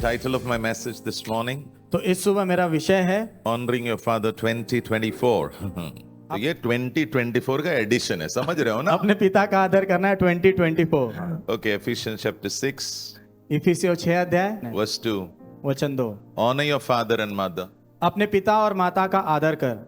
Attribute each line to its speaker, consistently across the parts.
Speaker 1: title of my message this morning,
Speaker 2: तो इस सुबह मेरा विषय है
Speaker 1: Honoring Your Father 2024. तो ये 2024 का एडिशन है, समझ रहे हो ना?
Speaker 2: अपने पिता का आदर करना है 2024।
Speaker 1: Okay, Ephesians chapter 6,
Speaker 2: इफिसियों 6 अध्याय
Speaker 1: verse 2.
Speaker 2: वचन 2।
Speaker 1: Honor your father and mother.
Speaker 2: अपने पिता और माता का आदर कर।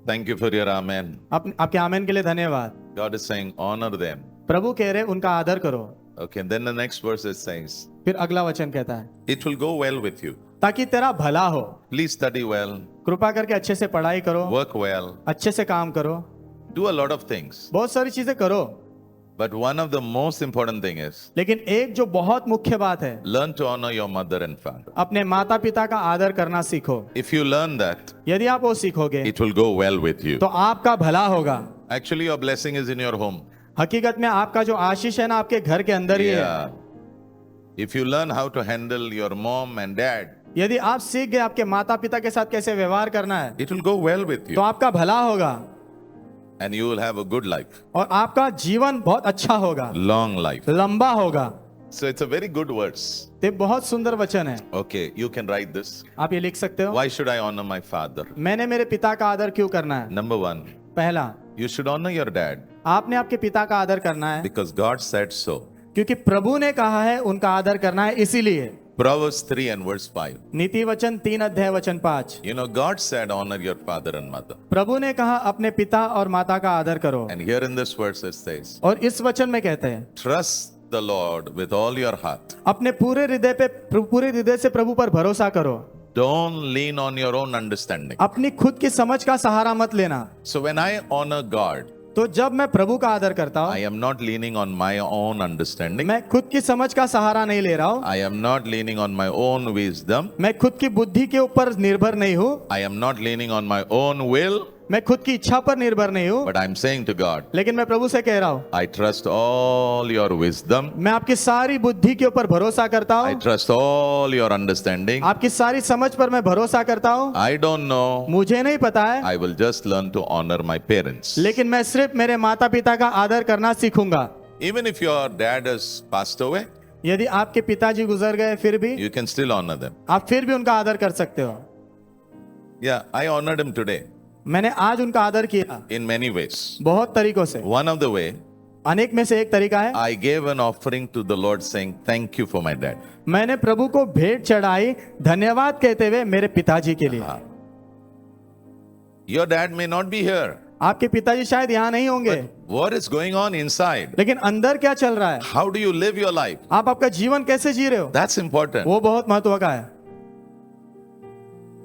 Speaker 1: Thank you for your amen.
Speaker 2: आपके आमेन के लिए धन्यवाद।
Speaker 1: God is saying, honor them.
Speaker 2: प्रभु कह रहे उनका आदर करो।
Speaker 1: Okay, and then the next verse it says,
Speaker 2: फिर अगला वचन कहता है
Speaker 1: it will go well with you.
Speaker 2: ताकि तेरा भला हो।
Speaker 1: Please study well,
Speaker 2: कृपा करके अच्छे से पढ़ाई करो,
Speaker 1: work well,
Speaker 2: अच्छे से काम करो,
Speaker 1: do a lot of things.
Speaker 2: बहुत सारी चीजें करो,
Speaker 1: But one of the most important thing is,
Speaker 2: लेकिन एक जो बहुत मुख्य बात है,
Speaker 1: learn to honor your mother and father.
Speaker 2: अपने माता पिता का आदर करना सीखो।
Speaker 1: If you learn that,
Speaker 2: यदि आप वो सीखोगे
Speaker 1: it will go well with you.
Speaker 2: तो आपका भला होगा।
Speaker 1: Actually, your blessing is in your home.
Speaker 2: हकीकत में आपका जो आशीष है ना आपके घर के अंदर ही है।
Speaker 1: Yeah. If you learn how to handle your mom and dad,
Speaker 2: यदि आप सीख गए आपके माता पिता के साथ कैसे व्यवहार करना है
Speaker 1: it will go well with
Speaker 2: तो
Speaker 1: you.
Speaker 2: आपका भला होगा
Speaker 1: And you will have a good life,
Speaker 2: और आपका जीवन बहुत अच्छा होगा,
Speaker 1: long life.
Speaker 2: लंबा होगा।
Speaker 1: So it's a very good verse.
Speaker 2: ये बहुत सुंदर वचन है।
Speaker 1: Okay, you can write this.
Speaker 2: आप ये लिख सकते हो।
Speaker 1: Why should I honor my father?
Speaker 2: मैंने मेरे पिता का आदर क्यों करना है?
Speaker 1: Number one,
Speaker 2: पहला,
Speaker 1: you should honor your dad
Speaker 2: आपने आपके पिता का आदर करना है
Speaker 1: because God said so.
Speaker 2: क्योंकि प्रभु ने कहा है उनका आदर करना है, इसीलिए।
Speaker 1: Proverbs 3 and verse 5.
Speaker 2: नीति वचन 3 अध्याय वचन 5।
Speaker 1: You know, God said honor your father and mother.
Speaker 2: प्रभु ने कहा अपने पिता और माता का आदर करो।
Speaker 1: And here in this verse it says,
Speaker 2: और इस वचन में कहते हैं
Speaker 1: trust the Lord with all your heart.
Speaker 2: अपने पूरे हृदय से प्रभु पर भरोसा करो।
Speaker 1: Don't lean on your own understanding.
Speaker 2: अपनी खुद की समझ का सहारा मत लेना।
Speaker 1: So when I honor God,
Speaker 2: तो जब मैं प्रभु का आदर करता
Speaker 1: I
Speaker 2: हूँ
Speaker 1: am not leaning on my own understanding.
Speaker 2: मैं खुद की समझ का सहारा नहीं ले रहा हूँ,
Speaker 1: I am not leaning on my own wisdom.
Speaker 2: मैं खुद की बुद्धि के ऊपर निर्भर नहीं हूँ,
Speaker 1: I am not leaning on my own will.
Speaker 2: मैं खुद की इच्छा पर निर्भर नहीं हूँ,
Speaker 1: But I am saying to God,
Speaker 2: लेकिन मैं प्रभु से कह रहा हूँ
Speaker 1: I trust all your wisdom.
Speaker 2: मैं आपकी सारी बुद्धि के ऊपर भरोसा करता
Speaker 1: I
Speaker 2: हूँ,
Speaker 1: trust all your understanding.
Speaker 2: आपकी सारी समझ पर मैं भरोसा करता हूँ।
Speaker 1: I don't know.
Speaker 2: मुझे नहीं पता है,
Speaker 1: I will just learn to honor my parents.
Speaker 2: लेकिन मैं सिर्फ मेरे माता पिता का आदर करना सीखूंगा।
Speaker 1: Even if your dad has passed away,
Speaker 2: यदि आपके पिताजी गुजर गए फिर भी
Speaker 1: you can still honor them.
Speaker 2: आप फिर भी उनका आदर कर सकते हो।
Speaker 1: Yeah, I honored him today
Speaker 2: मैंने आज उनका आदर किया
Speaker 1: in many ways.
Speaker 2: बहुत तरीकों से।
Speaker 1: One of the way,
Speaker 2: अनेक में से एक तरीका है,
Speaker 1: I gave an offering to the Lord saying, thank you for my dad.
Speaker 2: मैंने प्रभु को भेंट चढ़ाई धन्यवाद कहते हुए मेरे पिताजी के लिए।
Speaker 1: Your dad may not be here.
Speaker 2: आपके पिताजी शायद यहाँ नहीं होंगे,
Speaker 1: What is going on inside?
Speaker 2: लेकिन अंदर क्या चल रहा है,
Speaker 1: How do you live your life?
Speaker 2: आप आपका जीवन कैसे जी रहे हो,
Speaker 1: That's important.
Speaker 2: वो बहुत महत्व का है।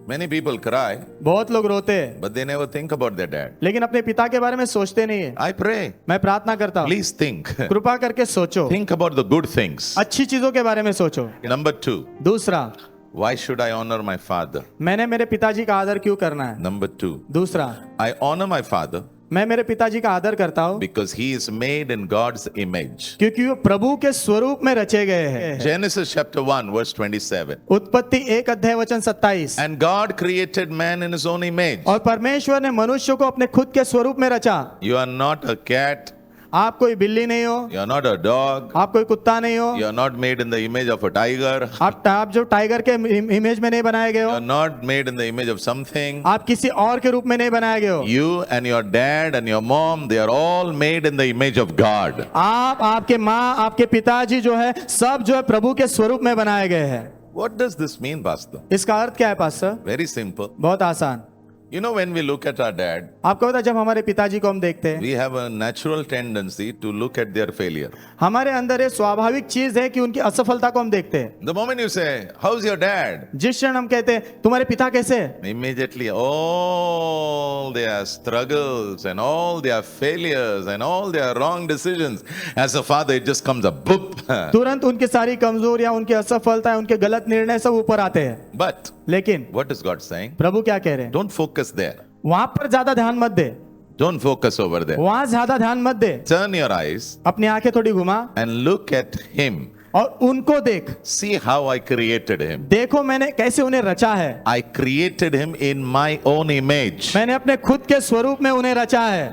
Speaker 1: Many people cry,
Speaker 2: बहुत लोग रोते हैं
Speaker 1: but they never think about their dad.
Speaker 2: लेकिन अपने पिता के बारे में सोचते नहीं है।
Speaker 1: I pray,
Speaker 2: मैं प्रार्थना करता हूँ
Speaker 1: please think.
Speaker 2: कृपा करके सोचो,
Speaker 1: Think about the good things.
Speaker 2: अच्छी चीजों के बारे में सोचो।
Speaker 1: Number two,
Speaker 2: दूसरा,
Speaker 1: why should I honor my father?
Speaker 2: मैंने मेरे पिताजी का आदर क्यों करना है।
Speaker 1: Number two,
Speaker 2: दूसरा,
Speaker 1: I honor my father
Speaker 2: मैं मेरे पिताजी का आदर करता हूँ
Speaker 1: because he is made in God's image.
Speaker 2: क्योंकि वो प्रभु के स्वरूप में रचे गए हैं।
Speaker 1: Genesis chapter 1 verse 27.
Speaker 2: उत्पत्ति 1 अध्याय वचन 27।
Speaker 1: And God created man in his own image.
Speaker 2: और परमेश्वर ने मनुष्य को अपने खुद के स्वरूप में रचा।
Speaker 1: You are not a cat.
Speaker 2: आप कोई बिल्ली नहीं हो,
Speaker 1: You are not a dog.
Speaker 2: आप कोई कुत्ता नहीं हो,
Speaker 1: You are not made in the image of a tiger.
Speaker 2: आप जो टाइगर के इमेज में नहीं बनाए गए
Speaker 1: You
Speaker 2: हो,
Speaker 1: are not made in the image of something.
Speaker 2: आप किसी और के रूप में नहीं बनाए गए हो।
Speaker 1: You and your dad and your mom, they are all made in the image of God.
Speaker 2: आप, आपके माँ, आपके पिताजी जो है सब जो है प्रभु के स्वरूप में बनाए गए हैं।
Speaker 1: What does this mean, Pastor?
Speaker 2: इसका अर्थ क्या है पास्टर?
Speaker 1: Very simple.
Speaker 2: बहुत आसान।
Speaker 1: You know, when we look at our dad,
Speaker 2: आपको पता है जब हमारे पिताजी को हम देखते हैं,
Speaker 1: we have a natural tendency to look at their failure.
Speaker 2: हमारे अंदर ये स्वाभाविक चीज है कि उनकी असफलता को हम देखते हैं।
Speaker 1: The moment you say, how's your dad?
Speaker 2: जिस क्षण हम कहते हैं तुम्हारे पिता कैसे हैं,
Speaker 1: Immediately, all their struggles and all their failures and all their wrong decisions, as a father, it just comes a boop.
Speaker 2: तुरंत उनकी सारी कमजोरियां, उनकी असफलता, उनके गलत निर्णय सब ऊपर आते हैं।
Speaker 1: But
Speaker 2: लेकिन
Speaker 1: what is God saying?
Speaker 2: प्रभु क्या कह रहे हैं?
Speaker 1: Don't focus there.
Speaker 2: वहां पर ज्यादा ध्यान मत दे,
Speaker 1: Don't focus over there.
Speaker 2: वहां ज्यादा ध्यान मत दे।
Speaker 1: Turn your eyes
Speaker 2: अपनी आंखें थोड़ी घुमा
Speaker 1: and look at him.
Speaker 2: और उनको देख।
Speaker 1: See how I created him.
Speaker 2: देखो मैंने कैसे उन्हें रचा है।
Speaker 1: I created him in my own image.
Speaker 2: मैंने अपने खुद के स्वरूप में उन्हें रचा है।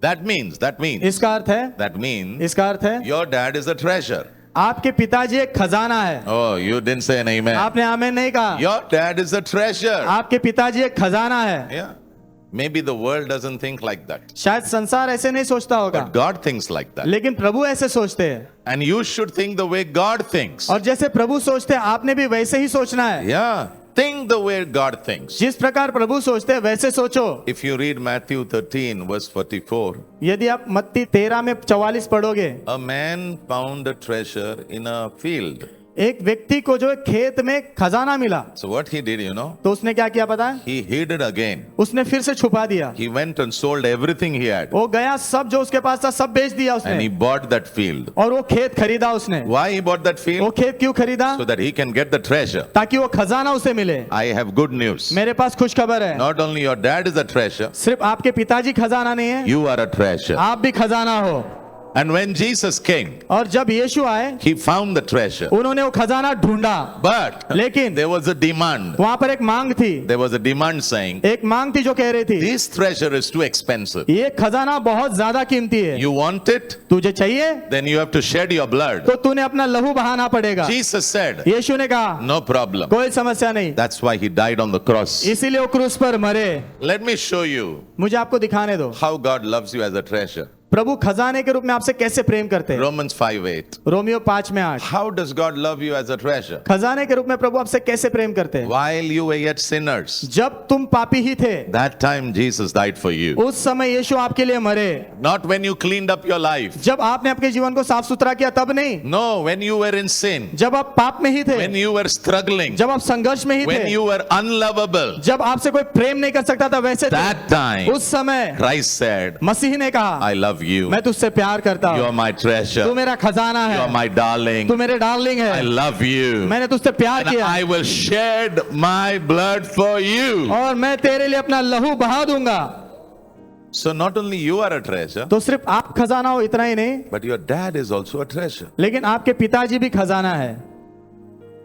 Speaker 1: That means
Speaker 2: इसका अर्थ है
Speaker 1: that means
Speaker 2: इसका अर्थ है
Speaker 1: your dad is a treasure.
Speaker 2: आपके पिताजी एक खजाना है।
Speaker 1: Oh, you didn't say an amen.
Speaker 2: आपने आमीन नहीं कहा।
Speaker 1: Your dad is a treasure.
Speaker 2: आपके पिताजी एक खजाना है।
Speaker 1: Yeah. Maybe the world doesn't think like that.
Speaker 2: शायद संसार ऐसे नहीं सोचता होगा,
Speaker 1: But God thinks like that.
Speaker 2: लेकिन प्रभु ऐसे सोचते हैं।
Speaker 1: And you should think the way God thinks.
Speaker 2: और जैसे प्रभु सोचते हैं आपने भी वैसे ही सोचना है।
Speaker 1: Yeah. Think the way God thinks.
Speaker 2: जिस प्रकार प्रभु सोचते हैं वैसे सोचो।
Speaker 1: If you read Matthew 13, verse 44,
Speaker 2: यदि आप मत्ती 13 में 44 पढ़ोगे,
Speaker 1: a man found a treasure in a field.
Speaker 2: एक व्यक्ति को जो है खेत में खजाना मिला,
Speaker 1: So what he did, you know,
Speaker 2: तो उसने क्या किया पता है?
Speaker 1: he hid it again.
Speaker 2: उसने फिर से छुपा दिया।
Speaker 1: He went and sold everything he had.
Speaker 2: वो गया, सब जो उसके पास था सब बेच दिया
Speaker 1: And he
Speaker 2: उसने,
Speaker 1: bought that field.
Speaker 2: और वो खेत खरीदा उसने।
Speaker 1: Why he bought that
Speaker 2: वो
Speaker 1: field?
Speaker 2: खेत क्यों खरीदा?
Speaker 1: So that he can get the treasure.
Speaker 2: ताकि वो खजाना उसे मिले।
Speaker 1: I have good news.
Speaker 2: मेरे पास खुश खबर है,
Speaker 1: Not only your dad is a treasure,
Speaker 2: सिर्फ आपके पिताजी खजाना नहीं है,
Speaker 1: you are a treasure.
Speaker 2: आप भी खजाना हो।
Speaker 1: And when Jesus came,
Speaker 2: और जब यीशु आए,
Speaker 1: he found the treasure.
Speaker 2: उन्होंने वो खजाना ढूंढा,
Speaker 1: But
Speaker 2: लेकिन
Speaker 1: there was a demand.
Speaker 2: वहां पर एक मांग थी।
Speaker 1: There was a demand saying,
Speaker 2: एक मांग थी जो कह रही थी,
Speaker 1: this treasure is too expensive.
Speaker 2: ये खजाना बहुत ज्यादा कीमती है,
Speaker 1: You want it?
Speaker 2: तुझे चाहिए
Speaker 1: Then you have to shed your blood.
Speaker 2: तो तूने अपना लहू बहाना पड़ेगा।
Speaker 1: Jesus said,
Speaker 2: यीशु ने कहा
Speaker 1: no problem.
Speaker 2: कोई समस्या नहीं,
Speaker 1: That's why he died on the cross.
Speaker 2: इसीलिए वो क्रूस पर मरे।
Speaker 1: Let me show you
Speaker 2: मुझे आपको दिखाने दो
Speaker 1: how God loves you as a treasure.
Speaker 2: प्रभु खजाने के रूप में आपसे कैसे प्रेम करते हैं।
Speaker 1: Romans 5:8.
Speaker 2: रोमियो 5 में 8,
Speaker 1: How does God love you as a treasure?
Speaker 2: खजाने के रूप में प्रभु आपसे कैसे प्रेम करते हैं।
Speaker 1: While you were yet sinners,
Speaker 2: जब तुम पापी ही थे,
Speaker 1: that time Jesus died for you.
Speaker 2: उस समय यीशु आपके लिए मरे।
Speaker 1: Not when you cleaned up your life.
Speaker 2: जब आपने अपने जीवन को साफ सुथरा किया तब नहीं,
Speaker 1: No, when you were in sin.
Speaker 2: जब आप पाप में ही थे,
Speaker 1: When you were struggling.
Speaker 2: जब आप संघर्ष में ही
Speaker 1: When
Speaker 2: थे,
Speaker 1: you were unlovable.
Speaker 2: जब आपसे कोई प्रेम नहीं कर सकता था वैसे थे।
Speaker 1: That time,
Speaker 2: उस समय
Speaker 1: Christ said,
Speaker 2: मसीह ने कहा
Speaker 1: I love you.
Speaker 2: मैं तुझसे प्यार करता
Speaker 1: You are
Speaker 2: हूँ,
Speaker 1: my
Speaker 2: तू
Speaker 1: treasure.
Speaker 2: मेरा खजाना
Speaker 1: You are
Speaker 2: है,
Speaker 1: my darling.
Speaker 2: तू मेरे डार्लिंग
Speaker 1: I
Speaker 2: है,
Speaker 1: love you.
Speaker 2: मैंने तुझसे प्यार
Speaker 1: And
Speaker 2: किया
Speaker 1: I will shed my blood for you.
Speaker 2: और मैं तेरे लिए अपना लहू बहा दूंगा।
Speaker 1: So not only you are a treasure,
Speaker 2: तो सिर्फ आप खजाना हो इतना ही नहीं,
Speaker 1: but your dad is also a treasure.
Speaker 2: लेकिन आपके पिताजी भी खजाना है।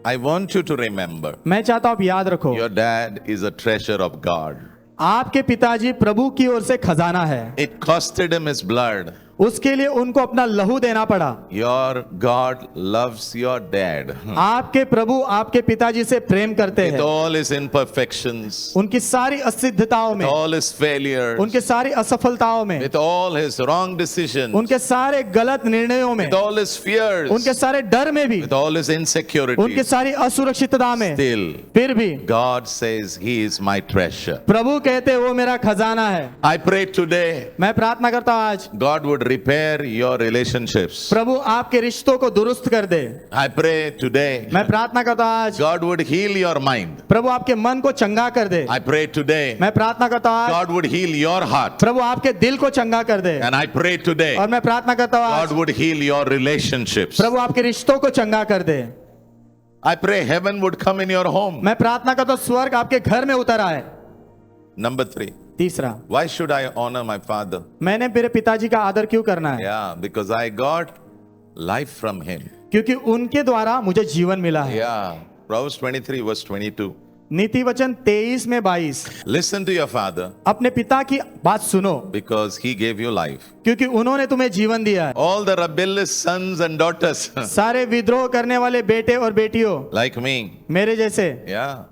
Speaker 1: I want you to remember,
Speaker 2: मैं चाहता हूं आप याद रखो,
Speaker 1: your dad is a treasure of God.
Speaker 2: आपके पिताजी प्रभु की ओर से खजाना है।
Speaker 1: It costed him his blood.
Speaker 2: उसके लिए उनको अपना लहू देना पड़ा।
Speaker 1: Your God loves your dad.
Speaker 2: आपके प्रभु आपके पिताजी से प्रेम करते
Speaker 1: With
Speaker 2: हैं,
Speaker 1: all his imperfections,
Speaker 2: उनकी सारी असिद्धताओं में,
Speaker 1: with all his failures,
Speaker 2: उनके सारी असफलताओं में,
Speaker 1: with all his wrong decisions,
Speaker 2: उनके सारे गलत निर्णयों में,
Speaker 1: with all his fears,
Speaker 2: उनके सारे डर में भी,
Speaker 1: with all his
Speaker 2: उनके
Speaker 1: insecurities,
Speaker 2: सारी असुरक्षितता में,
Speaker 1: still
Speaker 2: फिर भी
Speaker 1: God says he is my treasure.
Speaker 2: प्रभु कहते हैं वो मेरा खजाना है।
Speaker 1: I pray today
Speaker 2: मैं प्रार्थना करता हूँ आज
Speaker 1: God would repair your relationships.
Speaker 2: प्रभु आपके रिश्तों को दुरुस्त कर दे।
Speaker 1: I pray today
Speaker 2: मैं प्रार्थना करता हूँ आज
Speaker 1: God would heal your mind.
Speaker 2: प्रभु आपके मन को चंगा कर दे।
Speaker 1: I pray today
Speaker 2: मैं प्रार्थना करता हूँ आज
Speaker 1: God would heal your heart.
Speaker 2: प्रभु आपके दिल को चंगा कर दे।
Speaker 1: And I pray today
Speaker 2: और मैं प्रार्थना करता हूँ आज
Speaker 1: God would heal your relationships.
Speaker 2: प्रभु आपके रिश्तों को चंगा कर दे।
Speaker 1: I pray heaven would come in your home.
Speaker 2: मैं प्रार्थना करता हूँ स्वर्ग आपके घर में उतर आए।
Speaker 1: Number 3.
Speaker 2: तीसरा,
Speaker 1: Why should I honor my father?
Speaker 2: मैंने मेरे पिताजी का आदर क्यों करना है?
Speaker 1: Yeah, because I got life from him.
Speaker 2: क्योंकि उनके द्वारा मुझे जीवन मिला है।
Speaker 1: Yeah. Proverbs 23 verse 22.
Speaker 2: नीति वचन 23 में 22,
Speaker 1: Listen to your father
Speaker 2: अपने पिता की बात सुनो
Speaker 1: because he gave you life.
Speaker 2: क्योंकि उन्होंने तुम्हें जीवन दिया है।
Speaker 1: All the rebellious sons and daughters
Speaker 2: सारे विद्रोह करने वाले बेटे और बेटियों
Speaker 1: like me.
Speaker 2: मेरे जैसे,
Speaker 1: Yeah.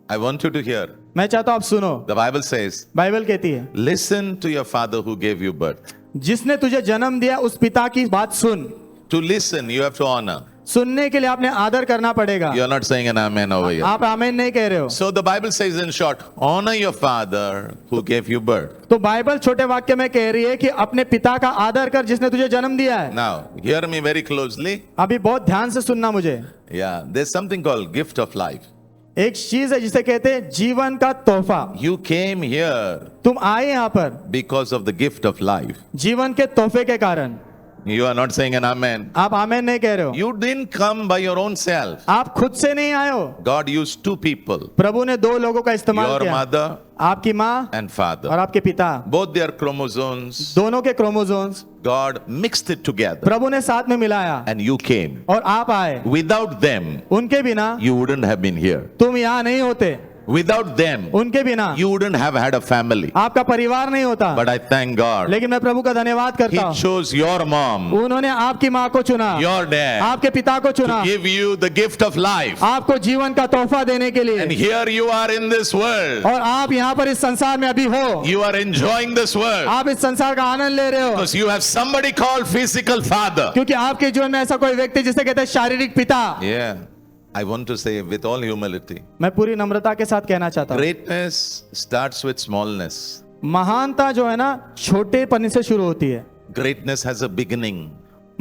Speaker 1: I want you to hear.
Speaker 2: मैं चाहता हूं आप सुनो।
Speaker 1: The Bible says,
Speaker 2: बाइबल कहती है
Speaker 1: listen to your father who gave you birth.
Speaker 2: जिसने तुझे जन्म दिया उस पिता की बात सुन।
Speaker 1: To listen, you have to honor.
Speaker 2: सुनने के लिए आपने आदर करना पड़ेगा।
Speaker 1: You are not saying an amen over here.
Speaker 2: आप आमीन नहीं कह रहे हो।
Speaker 1: So the Bible says in short, honor your father who gave you birth.
Speaker 2: तो बाइबल छोटे वाक्य में कह रही है कि अपने पिता का आदर कर जिसने तुझे जन्म दिया है।
Speaker 1: Now, hear me very closely.
Speaker 2: अभी बहुत ध्यान से सुनना मुझे।
Speaker 1: Yeah, there's something called gift of life.
Speaker 2: एक चीज है जिसे कहते हैं जीवन का तोहफा।
Speaker 1: You came here
Speaker 2: तुम आए यहाँ पर
Speaker 1: because of the gift of life.
Speaker 2: जीवन के तोहफे के कारण।
Speaker 1: You are not saying an amen.
Speaker 2: आप आमीन नहीं कह रहे हो।
Speaker 1: You didn't come by your own self.
Speaker 2: आप खुद से नहीं आए हो।
Speaker 1: God used two people,
Speaker 2: प्रभु ने दो लोगों का इस्तेमाल
Speaker 1: your
Speaker 2: किया,
Speaker 1: mother
Speaker 2: आपकी माँ
Speaker 1: and father.
Speaker 2: और आपके पिता।
Speaker 1: Both their chromosomes,
Speaker 2: दोनों के chromosomes
Speaker 1: God mixed it together
Speaker 2: प्रभु ने साथ में मिलाया
Speaker 1: and you came.
Speaker 2: और आप आए।
Speaker 1: Without them,
Speaker 2: उनके बिना
Speaker 1: you wouldn't have been here.
Speaker 2: तुम यहाँ नहीं होते।
Speaker 1: Without them,
Speaker 2: उनके बिना
Speaker 1: you wouldn't have had a family.
Speaker 2: आपका परिवार नहीं होता।
Speaker 1: But I thank God.
Speaker 2: लेकिन मैं प्रभु का धन्यवाद
Speaker 1: He
Speaker 2: करता हूँ,
Speaker 1: chose your mom,
Speaker 2: उन्होंने आपकी माँ को चुना,
Speaker 1: your dad,
Speaker 2: आपके पिता को चुना,
Speaker 1: give you the gift of life.
Speaker 2: आपको जीवन का तोहफा देने के
Speaker 1: And
Speaker 2: लिए।
Speaker 1: here you are in this world.
Speaker 2: और आप यहाँ पर इस संसार में अभी हो,
Speaker 1: You are enjoying this world.
Speaker 2: आप इस संसार का आनंद ले रहे हो,
Speaker 1: Because you have somebody called physical father.
Speaker 2: क्योंकि आपके जीवन में ऐसा कोई व्यक्ति जिसे कहते हैं शारीरिक पिता।
Speaker 1: Yeah. I want to say with all humility,
Speaker 2: मैं पूरी नम्रता के साथ कहना चाहता हूँ,
Speaker 1: greatness starts with smallness.
Speaker 2: महानता जो है ना छोटेपन से शुरू होती है।
Speaker 1: Greatness has a beginning.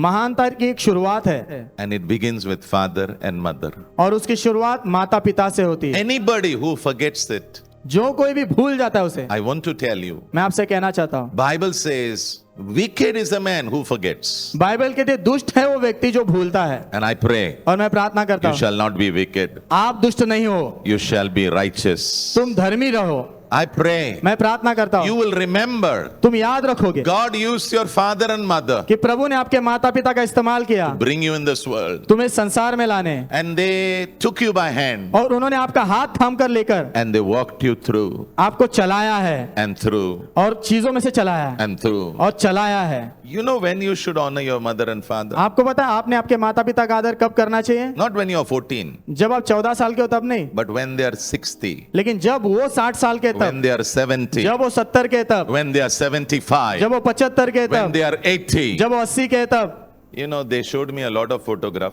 Speaker 2: महानता की एक शुरुआत है
Speaker 1: And it begins with father and mother.
Speaker 2: और उसकी शुरुआत माता पिता से होती है।
Speaker 1: Anybody who forgets it,
Speaker 2: जो कोई भी भूल जाता है उसे,
Speaker 1: I want to tell you,
Speaker 2: मैं आपसे कहना चाहता हूँ,
Speaker 1: Bible says, wicked is a man who forgets.
Speaker 2: Bible कहते हैं दुष्ट है वो व्यक्ति जो भूलता है।
Speaker 1: And I pray,
Speaker 2: और मैं प्रार्थना करता
Speaker 1: you
Speaker 2: हूँ,
Speaker 1: shall not be wicked.
Speaker 2: आप दुष्ट नहीं हो,
Speaker 1: You shall be righteous.
Speaker 2: तुम धर्मी रहो।
Speaker 1: I pray,
Speaker 2: मैं प्रार्थना करता
Speaker 1: you
Speaker 2: हूँ,
Speaker 1: will remember,
Speaker 2: तुम याद रखोगे
Speaker 1: God used your father and mother
Speaker 2: कि प्रभु ने आपके माता पिता का इस्तेमाल किया
Speaker 1: bring you in this world.
Speaker 2: तुम्हें संसार में लाने,
Speaker 1: And they took you by hand.
Speaker 2: और उन्होंने आपका हाथ थाम कर लेकर
Speaker 1: And they walked you through
Speaker 2: आपको चलाया है,
Speaker 1: and through
Speaker 2: और चीजों में से चलाया है,
Speaker 1: and through.
Speaker 2: और चलाया है।
Speaker 1: You know when you should honor your mother and father?
Speaker 2: आपको पता है आपने आपके माता पिता का आदर कब करना चाहिए?
Speaker 1: Not when you are 14,
Speaker 2: जब आप 14 साल के हो तब नहीं,
Speaker 1: but when they are 60,
Speaker 2: लेकिन जब वो 60 साल के
Speaker 1: when
Speaker 2: तब,
Speaker 1: they are 70,
Speaker 2: जब वो 70 के तब,
Speaker 1: when they are 75,
Speaker 2: जब वो 75 के
Speaker 1: when
Speaker 2: तब,
Speaker 1: they are 80.
Speaker 2: जब वो 80 के तब।
Speaker 1: You know, they showed me a lot of photograph.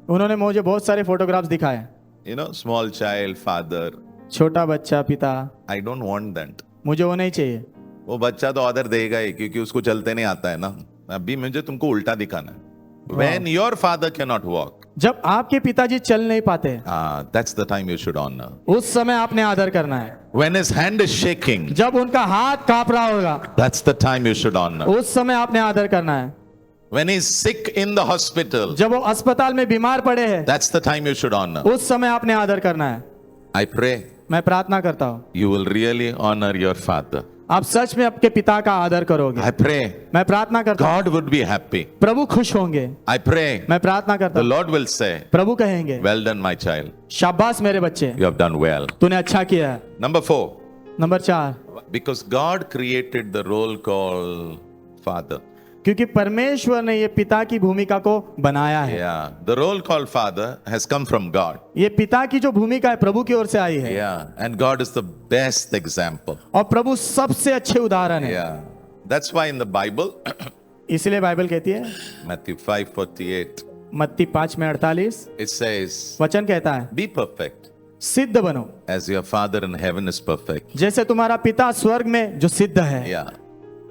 Speaker 2: उन्होंने मुझे बहुत सारे फोटोग्राफ्स दिखाए,
Speaker 1: You know, small child, father.
Speaker 2: छोटा बच्चा पिता।
Speaker 1: I don't want that.
Speaker 2: मुझे वो नहीं चाहिए।
Speaker 1: वो बच्चा तो ऑर्डर देगा ही क्योंकि उसको चलते नहीं आता है ना। अभी मुझे तुमको उल्टा दिखाना है। When your father cannot walk,
Speaker 2: जब आपके पिताजी चल नहीं पाते,
Speaker 1: that's the time you should honor.
Speaker 2: उस समय आपने आदर करना है।
Speaker 1: When his hand is shaking,
Speaker 2: जब उनका हाथ कांप रहा होगा,
Speaker 1: that's the time you should honor.
Speaker 2: उस समय आपने आदर करना है।
Speaker 1: When he's sick in the hospital,
Speaker 2: जब वो अस्पताल में बीमार पड़े हैं,
Speaker 1: that's the time you should honor.
Speaker 2: उस समय आपने आदर करना है।
Speaker 1: I pray
Speaker 2: मैं प्रार्थना करता हूँ,
Speaker 1: you will really honor your father.
Speaker 2: आप सच में आपके पिता का आदर करोगे।
Speaker 1: I pray
Speaker 2: मैं प्रार्थना करता हूँ,
Speaker 1: God would be happy.
Speaker 2: प्रभु खुश होंगे।
Speaker 1: I pray
Speaker 2: मैं प्रार्थना करता
Speaker 1: the
Speaker 2: हूँ,
Speaker 1: Lord will say,
Speaker 2: प्रभु कहेंगे,
Speaker 1: well done my child,
Speaker 2: शाबाश मेरे बच्चे,
Speaker 1: you have done well.
Speaker 2: तूने अच्छा किया है।
Speaker 1: Number 4,
Speaker 2: number 4,
Speaker 1: because God created the role called father.
Speaker 2: क्योंकि परमेश्वर ने ये पिता की भूमिका को बनाया है।
Speaker 1: Yeah, the role called father has come from God.
Speaker 2: ये पिता की जो भूमिका है प्रभु की ओर से आई है,
Speaker 1: Yeah, and God is the best example.
Speaker 2: और प्रभु सबसे अच्छे उदाहरण है।
Speaker 1: Yeah, that's why in the Bible,
Speaker 2: इसलिए बाइबल कहती है,
Speaker 1: Matthew 5:48,
Speaker 2: मत्ती 5 में 48
Speaker 1: it says,
Speaker 2: वचन कहता है,
Speaker 1: be perfect
Speaker 2: सिद्ध बनो
Speaker 1: as your father in heaven is perfect.
Speaker 2: जैसे तुम्हारा पिता स्वर्ग में जो सिद्ध है।
Speaker 1: Yeah.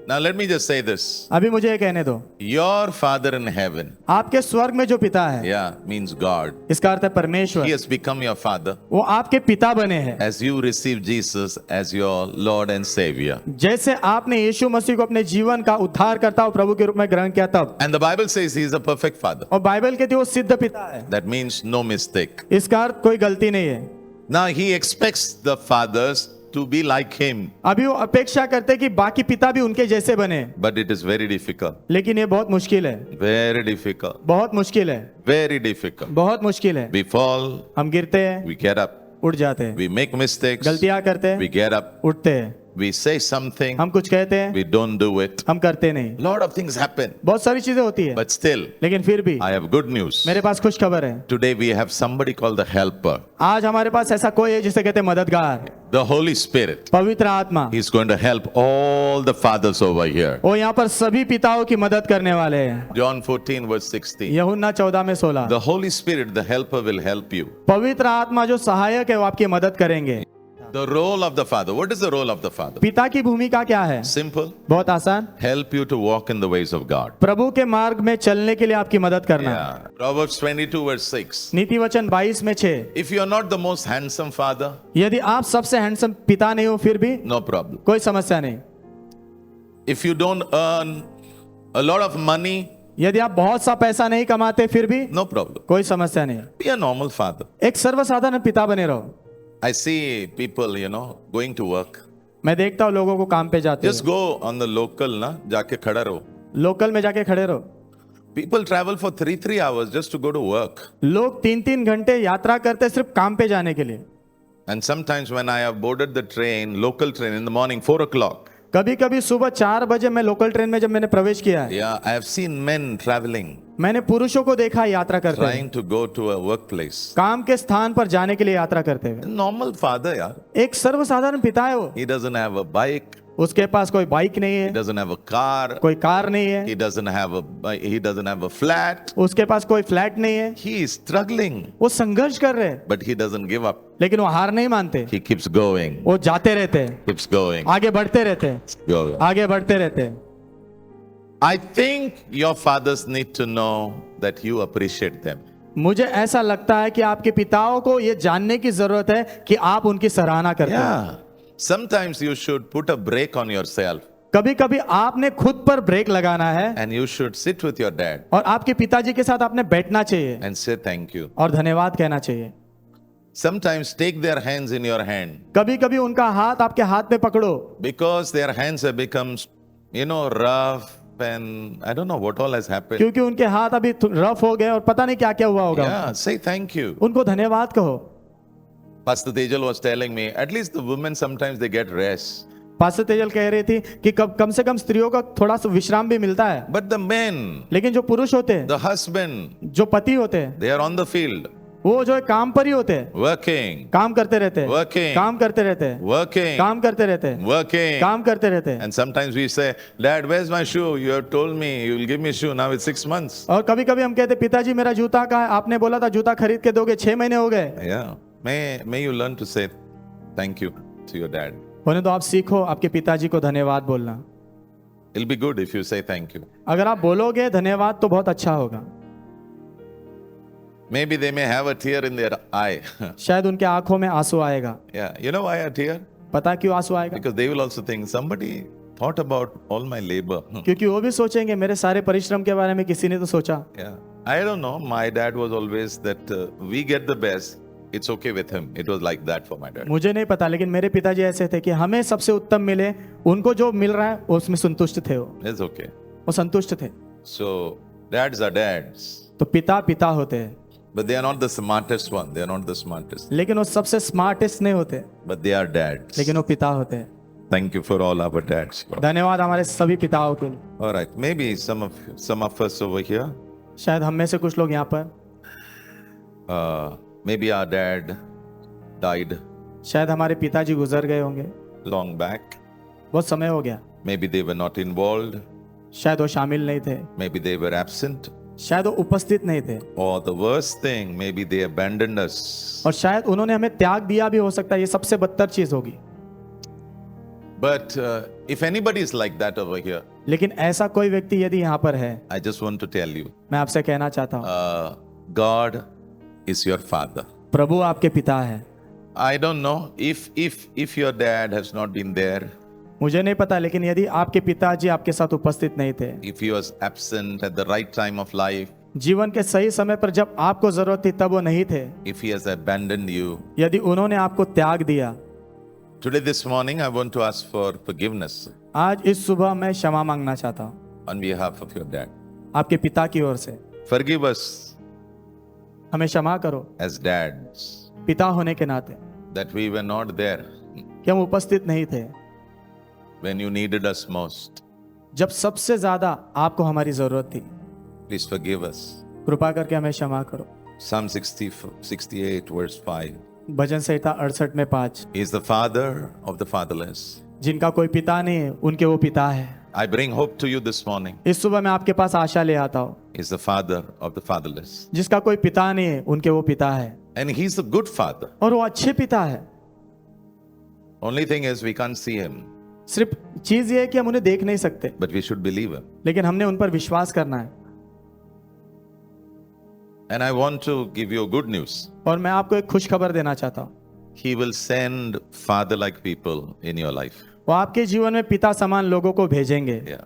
Speaker 1: Now let me just say this.
Speaker 2: अभी मुझे ये कहने दो,
Speaker 1: Your father in heaven,
Speaker 2: आपके स्वर्ग में जो पिता है,
Speaker 1: yeah, means God.
Speaker 2: इसका अर्थ है परमेश्वर,
Speaker 1: He has become your father
Speaker 2: वो आपके पिता बने हैं।
Speaker 1: as you receive Jesus as your Lord and Savior.
Speaker 2: जैसे आपने यीशु मसीह को अपने जीवन का उद्धारकर्ता और प्रभु के रूप में ग्रहण किया तब,
Speaker 1: And the Bible says he is a perfect father.
Speaker 2: और बाइबल कहती है वो सिद्ध पिता है।
Speaker 1: That means no mistake.
Speaker 2: इसका अर्थ कोई गलती नहीं है।
Speaker 1: Now he expects the fathers to be like him,
Speaker 2: अभी वो अपेक्षा करते कि बाकी पिता भी उनके जैसे बने,
Speaker 1: but it is very difficult.
Speaker 2: लेकिन ये बहुत मुश्किल है,
Speaker 1: Very difficult.
Speaker 2: बहुत मुश्किल है,
Speaker 1: Very difficult.
Speaker 2: बहुत मुश्किल है।
Speaker 1: We fall,
Speaker 2: हम गिरते हैं,
Speaker 1: we get up.
Speaker 2: उठ जाते हैं,
Speaker 1: We make mistakes,
Speaker 2: गलतियां करते हैं,
Speaker 1: we get up.
Speaker 2: उठते हैं,
Speaker 1: We say something,
Speaker 2: हम कुछ कहते हैं,
Speaker 1: we don't do it.
Speaker 2: हम करते नहीं।
Speaker 1: Lot of things happen,
Speaker 2: बहुत सारी चीजें होती है,
Speaker 1: but still,
Speaker 2: लेकिन फिर भी
Speaker 1: I have good news.
Speaker 2: मेरे पास खुश खबर है।
Speaker 1: Today we have somebody called the helper,
Speaker 2: आज हमारे पास ऐसा कोई है जिसे कहते हैं मददगार,
Speaker 1: the Holy Spirit.
Speaker 2: पवित्र आत्मा।
Speaker 1: He's going to help all the fathers over here.
Speaker 2: वो यहाँ पर सभी पिताओं की मदद करने वाले हैं।
Speaker 1: John 14 verse 16.
Speaker 2: यूहन्ना 14 में 16,
Speaker 1: The Holy Spirit, the helper, will help you.
Speaker 2: पवित्र आत्मा जो सहायक है वो आपकी मदद करेंगे।
Speaker 1: The role of the father. What is the role of the father?
Speaker 2: पिता की भूमिका क्या है?
Speaker 1: Simple.
Speaker 2: बहुत आसान,
Speaker 1: Help you to walk in the ways of God.
Speaker 2: प्रभु के मार्ग में चलने के लिए आपकी मदद करना।
Speaker 1: Yeah. Proverbs 22 verse 6.
Speaker 2: नीति वचन 22 में 6,
Speaker 1: If you are not the most handsome father,
Speaker 2: यदि आप सबसे हैंडसम पिता नहीं हो फिर भी
Speaker 1: no problem.
Speaker 2: कोई समस्या नहीं।
Speaker 1: If you don't earn a lot of money,
Speaker 2: यदि आप बहुत सा पैसा नहीं कमाते फिर भी
Speaker 1: no problem.
Speaker 2: कोई समस्या नहीं।
Speaker 1: Be a normal father.
Speaker 2: एक सर्वसाधारण पिता बने रहो।
Speaker 1: I see people, going to work.
Speaker 2: मैं देखता हूँ लोगों को काम पे जाते
Speaker 1: Just go on the local, ना जाके खड़ा रहो.
Speaker 2: लोकल में जाके खड़े रहो।
Speaker 1: People travel for 3 hours just to go to work.
Speaker 2: लोग 3 घंटे यात्रा करते सिर्फ काम पे जाने के लिए।
Speaker 1: And sometimes when I have boarded the train, local train in the morning, 4 o'clock,
Speaker 2: कभी कभी सुबह 4 बजे मैं लोकल ट्रेन में जब मैंने प्रवेश किया है,
Speaker 1: yeah, I have seen men traveling,
Speaker 2: मैंने पुरुषों को देखा यात्रा करते हुए,
Speaker 1: trying to go to a workplace.
Speaker 2: काम के स्थान पर जाने के लिए यात्रा करते हुए।
Speaker 1: Normal father, yeah.
Speaker 2: एक सर्वसाधारण पिता है वो,
Speaker 1: He doesn't have a bike,
Speaker 2: उसके पास कोई बाइक नहीं
Speaker 1: he
Speaker 2: है,
Speaker 1: doesn't have a car,
Speaker 2: कोई कार नहीं है,
Speaker 1: he doesn't have a flat.
Speaker 2: उसके पास कोई फ्लैट नहीं है।
Speaker 1: He is struggling,
Speaker 2: वो संघर्ष कर रहे हैं,
Speaker 1: but he doesn't give up.
Speaker 2: लेकिन वो हार नहीं मानते,
Speaker 1: He keeps going,
Speaker 2: वो जाते रहते हैं,
Speaker 1: keeps going,
Speaker 2: आगे बढ़ते रहते हैं,
Speaker 1: going.
Speaker 2: आगे बढ़ते रहते हैं।
Speaker 1: I think your fathers need to know that you appreciate them.
Speaker 2: मुझे ऐसा लगता है कि आपके पिताओं को ये जानने की जरूरत है कि आप उनकी सराहना करते हैं।
Speaker 1: Yeah. Sometimes you should put a brake on yourself
Speaker 2: कभी कभी आपने खुद पर ब्रेक लगाना है
Speaker 1: and you should sit with your dad
Speaker 2: और आपके पिताजी के साथ आपने बैठना चाहिए
Speaker 1: and say thank you.
Speaker 2: और धन्यवाद कहना चाहिए।
Speaker 1: Sometimes take their hands in your hand
Speaker 2: कभी कभी उनका हाथ आपके हाथ में पकड़ो,
Speaker 1: because their hands have become, rough and I don't know what all has happened.
Speaker 2: क्योंकि उनके हाथ अभी रफ हो गए और पता नहीं क्या क्या हुआ होगा।
Speaker 1: Yeah, say thank you.
Speaker 2: उनको धन्यवाद कहो।
Speaker 1: Pastor Tejal was telling me, at least the women sometimes they get rest.
Speaker 2: Pastor Tejal कह रही थी कि कम से कम स्त्रियों का थोड़ा सा विश्राम भी मिलता है,
Speaker 1: But the men,
Speaker 2: लेकिन जो पुरुष होते हैं,
Speaker 1: the husband,
Speaker 2: जो पति होते हैं,
Speaker 1: they are on the field,
Speaker 2: वो जो है काम पर ही होते हैं,
Speaker 1: working,
Speaker 2: काम करते रहते हैं,
Speaker 1: Working.
Speaker 2: काम करते रहते हैं,
Speaker 1: working,
Speaker 2: काम करते रहते हैं,
Speaker 1: working.
Speaker 2: काम करते रहते हैं।
Speaker 1: And sometimes we say, Dad, where's my shoe? You have told me you will give me shoe. Now it's 6 months.
Speaker 2: और कभी कभी हम कहते पिताजी मेरा जूता कहाँ है, आपने बोला था जूता खरीद के दोगे, 6 महीने हो गए।
Speaker 1: Yeah. May you learn to say thank you to your dad.
Speaker 2: होने तो आप सीखो आपके पिताजी को धन्यवाद बोलना।
Speaker 1: It'll be good if you say thank you.
Speaker 2: अगर आप बोलोगे धन्यवाद तो बहुत अच्छा होगा।
Speaker 1: Maybe they may have a tear in their eye.
Speaker 2: शायद उनके आंखों में आंसू आएगा।
Speaker 1: Yeah. You know why a tear?
Speaker 2: पता क्यों आंसू आएगा?
Speaker 1: Because they will also think somebody thought about all my labor.
Speaker 2: क्योंकि वो भी सोचेंगे मेरे सारे परिश्रम के बारे में किसी ने तो सोचा।
Speaker 1: Yeah. I don't know. My dad was always that we get the best. It's okay with him. It was like that for my dad.
Speaker 2: मुझे नहीं पता, लेकिन मेरे पिताजी ऐसे थे कि हमें सबसे उत्तम मिले, उनको जो मिल रहा है वो उसमें संतुष्ट थे,
Speaker 1: It's okay.
Speaker 2: वो संतुष्ट थे।
Speaker 1: So dads are dads.
Speaker 2: तो पिता पिता होते हैं,
Speaker 1: But they are not the smartest one. They are not the smartest.
Speaker 2: लेकिन वो सबसे स्मार्टेस्ट नहीं होते,
Speaker 1: But they are dads.
Speaker 2: लेकिन वो पिता होते हैं।
Speaker 1: Thank you for all our dads.
Speaker 2: धन्यवाद हमारे सभी पिताओं के लिए।
Speaker 1: All right. Maybe some of us over here.
Speaker 2: शायद हम में से कुछ लोग यहाँ पर,
Speaker 1: Maybe our dad died
Speaker 2: शायद हमारे पिताजी गुजर गए होंगे,
Speaker 1: long back.
Speaker 2: बहुत समय हो गया,
Speaker 1: Maybe they were not involved.
Speaker 2: शायद वो शामिल नहीं थे,
Speaker 1: Maybe they were absent.
Speaker 2: शायद वो उपस्थित नहीं थे,
Speaker 1: Or the worst thing, maybe they abandoned us.
Speaker 2: और शायद उन्होंने हमें त्याग दिया भी हो सकता है। ये सबसे बदतर चीज होगी।
Speaker 1: But if anybody is like that over here,
Speaker 2: लेकिन ऐसा कोई व्यक्ति यदि यहाँ पर है,
Speaker 1: I just want to tell you,
Speaker 2: मैं आपसे कहना चाहता हूँ,
Speaker 1: God is your father.
Speaker 2: प्रभु आपके पिता है।
Speaker 1: I don't know if your dad has not been there,
Speaker 2: मुझे नहीं पता, लेकिन यदि आपके पिताजी आपके साथ उपस्थित नहीं थे,
Speaker 1: if he was absent at the right time of life,
Speaker 2: जीवन के सही समय पर जब आपको जरूरत थी तब वो नहीं थे,
Speaker 1: if he has abandoned you,
Speaker 2: यदि उन्होंने आपको त्याग दिया,
Speaker 1: today this morning I want to ask for forgiveness
Speaker 2: आज इस सुबह मैं क्षमा मांगना चाहता हूँ
Speaker 1: on behalf of your dad.
Speaker 2: आपके पिता की ओर से।
Speaker 1: Forgive us
Speaker 2: हमें क्षमा करो
Speaker 1: as dads
Speaker 2: पिता होने के नाते
Speaker 1: that we were not there
Speaker 2: कि हम उपस्थित नहीं थे
Speaker 1: when you needed us most.
Speaker 2: जब सबसे ज्यादा आपको हमारी जरूरत थी।
Speaker 1: Please forgive us.
Speaker 2: कृपा करके हमें क्षमा करो।
Speaker 1: Psalm 68 verse 5.
Speaker 2: भजन संहिता 68 में 5,
Speaker 1: He is the father of the fatherless.
Speaker 2: जिनका कोई पिता नहीं है उनके वो पिता है।
Speaker 1: I bring hope to you this morning.
Speaker 2: इस सुबह मैं आपके पास आशा ले आता हूँ,
Speaker 1: He is the father of the fatherless.
Speaker 2: जिसका कोई पिता नहीं है उनके वो पिता है,
Speaker 1: And he's a good father.
Speaker 2: और वो अच्छे पिता है।
Speaker 1: Only thing is we can't see him,
Speaker 2: सिर्फ चीज ये है कि हम उन्हें देख नहीं सकते,
Speaker 1: but we should believe him.
Speaker 2: लेकिन हमने उन पर विश्वास करना है।
Speaker 1: And I want to give you good news.
Speaker 2: और मैं आपको एक खुश खबर देना चाहता हूँ,
Speaker 1: He will send father-like people in your life.
Speaker 2: वो आपके जीवन में पिता समान लोगों को भेजेंगे।
Speaker 1: Yeah.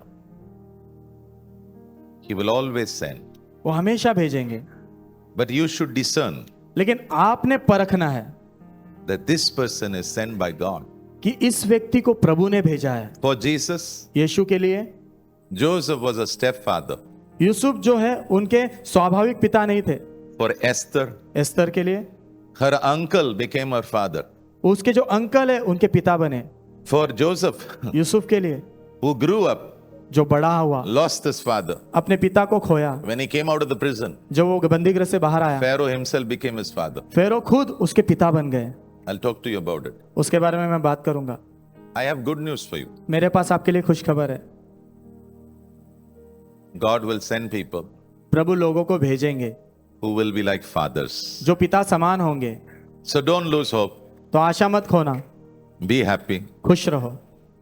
Speaker 1: He will always send.
Speaker 2: वो हमेशा भेजेंगे,
Speaker 1: But you should discern
Speaker 2: लेकिन आपने परखना है
Speaker 1: that this person is sent by God.
Speaker 2: कि इस व्यक्ति को प्रभु ने भेजा है।
Speaker 1: For Jesus,
Speaker 2: यीशु के लिए
Speaker 1: Joseph was a stepfather.
Speaker 2: Yusuf जो है उनके स्वाभाविक पिता नहीं थे।
Speaker 1: For Esther,
Speaker 2: एस्तर के लिए
Speaker 1: her uncle became her father.
Speaker 2: उसके जो अंकल है उनके पिता बने।
Speaker 1: For Joseph,
Speaker 2: यूसुफ के लिए
Speaker 1: who grew up,
Speaker 2: जो बड़ा हुआ,
Speaker 1: lost his father.
Speaker 2: अपने पिता को खोया,
Speaker 1: When he came out of the prison,
Speaker 2: जब वो बंदीगृह से बाहर आया,
Speaker 1: Pharaoh himself became his father.
Speaker 2: फेरो खुद उसके पिता बन गए।
Speaker 1: I'll talk to you about it.
Speaker 2: उसके बारे में मैं बात करूंगा।
Speaker 1: I have good news for you.
Speaker 2: मेरे पास आपके लिए खुश खबर है।
Speaker 1: God will send people
Speaker 2: प्रभु लोगों को भेजेंगे
Speaker 1: who will be like fathers.
Speaker 2: जो पिता समान होंगे।
Speaker 1: So don't lose hope.
Speaker 2: तो आशा मत खोना,
Speaker 1: Be happy.
Speaker 2: खुश रहो,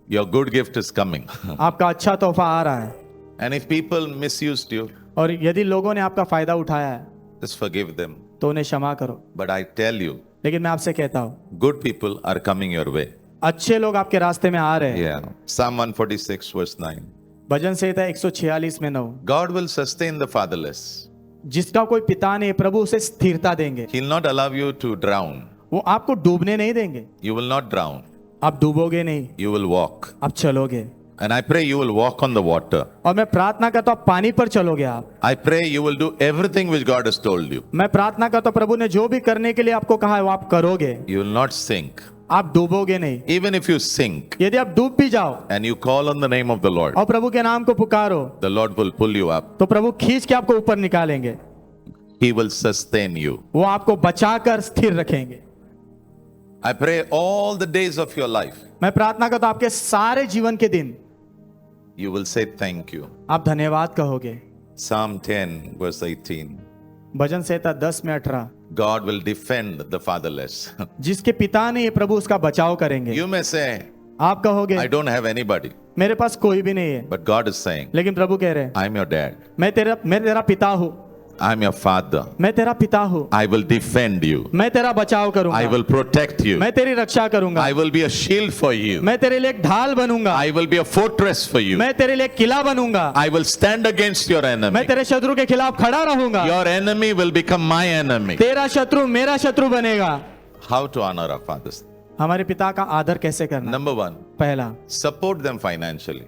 Speaker 1: Your good gift is coming.
Speaker 2: आपका अच्छा तोहफा आ रहा है।
Speaker 1: And if people misused you,
Speaker 2: और यदि लोगों ने आपका फायदा उठाया है
Speaker 1: just forgive them.
Speaker 2: तो उन्हें क्षमा करो।
Speaker 1: But I tell you,
Speaker 2: लेकिन मैं आपसे कहता हूँ,
Speaker 1: good people are coming your way.
Speaker 2: अच्छे लोग आपके रास्ते में आ रहे हैं।
Speaker 1: Yeah. Psalm 146 verse 9.
Speaker 2: भजन संहिता 146 में 9,
Speaker 1: God will sustain the fatherless.
Speaker 2: जिसका कोई पिता नहीं, प्रभु उसे स्थिरता देंगे।
Speaker 1: He'll not allow you to drown.
Speaker 2: वो आपको डूबने नहीं देंगे।
Speaker 1: You will not drown.
Speaker 2: आप डूबोगे नहीं,
Speaker 1: You will walk.
Speaker 2: आप चलोगे।
Speaker 1: And I pray you will walk on the water.
Speaker 2: और मैं प्रार्थना करता हूँ आप पानी पर चलोगे। आप,
Speaker 1: I pray you will do everything which God has told you.
Speaker 2: मैं प्रार्थना करता हूँ प्रभु ने जो भी करने के लिए आपको कहा है वो आप करोगे।
Speaker 1: You will not sink.
Speaker 2: आप डूबोगे नहीं।
Speaker 1: Even if you sink
Speaker 2: यदि आप डूब भी जाओ
Speaker 1: and you call on the name of the Lord,
Speaker 2: और प्रभु के नाम को पुकारो,
Speaker 1: the Lord will pull you up.
Speaker 2: तो प्रभु खींच के आपको ऊपर निकालेंगे।
Speaker 1: He will sustain you.
Speaker 2: वो आपको बचाकर स्थिर रखेंगे।
Speaker 1: I pray all the days of your life,
Speaker 2: मैं प्रार्थना करता हूँ आपके सारे जीवन के दिन
Speaker 1: you will say thank you.
Speaker 2: आप धन्यवाद कहोगे।
Speaker 1: Psalm 10 verse 18.
Speaker 2: भजन संहिता 10 में 18,
Speaker 1: God will defend the fatherless.
Speaker 2: जिसके पिता नहीं है प्रभु उसका बचाव करेंगे।
Speaker 1: You may say,
Speaker 2: आप कहोगे
Speaker 1: I don't have anybody.
Speaker 2: मेरे पास कोई भी नहीं है,
Speaker 1: But God is saying,
Speaker 2: लेकिन प्रभु कह रहे हैं
Speaker 1: I'm your dad.
Speaker 2: मैं तेरा पिता हूँ,
Speaker 1: I'm your father.
Speaker 2: मैं तेरा पिता हूँ,
Speaker 1: I will defend you.
Speaker 2: मैं तेरा बचाव
Speaker 1: I
Speaker 2: करूंगा,
Speaker 1: will protect you.
Speaker 2: मैं तेरी रक्षा करूंगा,
Speaker 1: I will be a shield for you.
Speaker 2: मैं तेरे लिए एक ढाल बनूंगा,
Speaker 1: I will be a fortress for you.
Speaker 2: मैं तेरे लिए एक किला बनूंगा,
Speaker 1: I will stand against your
Speaker 2: मैं
Speaker 1: enemy.
Speaker 2: तेरे शत्रु के खिलाफ खड़ा रहूंगा।
Speaker 1: Your enemy will become my enemy.
Speaker 2: तेरा शत्रु मेरा शत्रु बनेगा।
Speaker 1: How to honor our fathers?
Speaker 2: हमारे पिता का आदर कैसे करना?
Speaker 1: Number one,
Speaker 2: पहला,
Speaker 1: support them financially.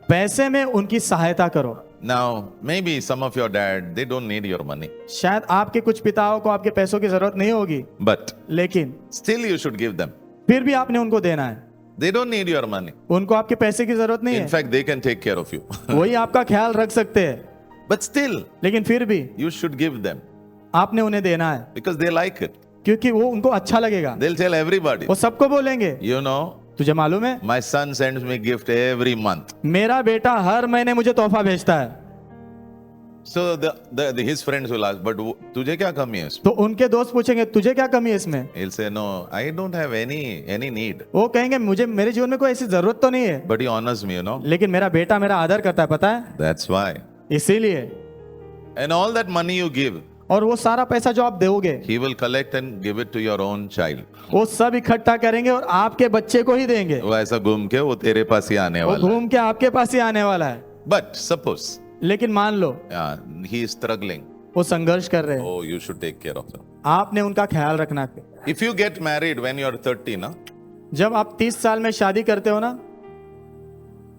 Speaker 2: पैसे में उनकी सहायता करो।
Speaker 1: Now, maybe some of your dad, they don't need your money.
Speaker 2: शायद आपके कुछ पिताओं को आपके पैसों की जरूरत नहीं होगी,
Speaker 1: But
Speaker 2: लेकिन
Speaker 1: still you should give them.
Speaker 2: फिर भी आपने उनको देना है।
Speaker 1: They don't need your money.
Speaker 2: उनको आपके पैसे की जरूरत नहीं
Speaker 1: In
Speaker 2: है,
Speaker 1: fact, they can take care of you.
Speaker 2: वही आपका ख्याल रख सकते हैं,
Speaker 1: But still,
Speaker 2: लेकिन फिर भी
Speaker 1: you should give them
Speaker 2: आपने उन्हें देना है,
Speaker 1: because they like it.
Speaker 2: क्योंकि वो उनको अच्छा लगेगा।
Speaker 1: They'll tell everybody.
Speaker 2: वो सबको बोलेंगे,
Speaker 1: You know,
Speaker 2: तुझे मालूम है
Speaker 1: my son sends me gift every month.
Speaker 2: मेरा बेटा हर महीने मुझे तोहफा भेजता है।
Speaker 1: So his friends will ask, but तुझे क्या कमी है इसमें?
Speaker 2: तो उनके दोस्त पूछेंगे तुझे क्या कमी है इसमें?
Speaker 1: He'll say, no, I don't have any need.
Speaker 2: वो कहेंगे मुझे मेरे जीवन में कोई ऐसी जरूरत तो नहीं है,
Speaker 1: But he honors me, you know.
Speaker 2: लेकिन मेरा बेटा मेरा आदर करता है, पता है?
Speaker 1: That's why.
Speaker 2: इसीलिए।
Speaker 1: And all that money you give,
Speaker 2: और वो सारा पैसा जो आप दोगे
Speaker 1: he will collect and give it to your own child.
Speaker 2: वो सब इकट्ठा करेंगे और आपके बच्चे को ही देंगे।
Speaker 1: वो ऐसा घूम के वो तेरे पास ही आने
Speaker 2: वो
Speaker 1: वाला है.
Speaker 2: घूम के आपके पास ही आने वाला है।
Speaker 1: But suppose,
Speaker 2: लेकिन मान लो
Speaker 1: he is struggling.
Speaker 2: वो संघर्ष कर रहे हैं,
Speaker 1: Oh, you should take care of him.
Speaker 2: आपने उनका ख्याल रखना है।
Speaker 1: If you get married when you are 30, ना,
Speaker 2: जब आप 30 साल में शादी करते हो ना,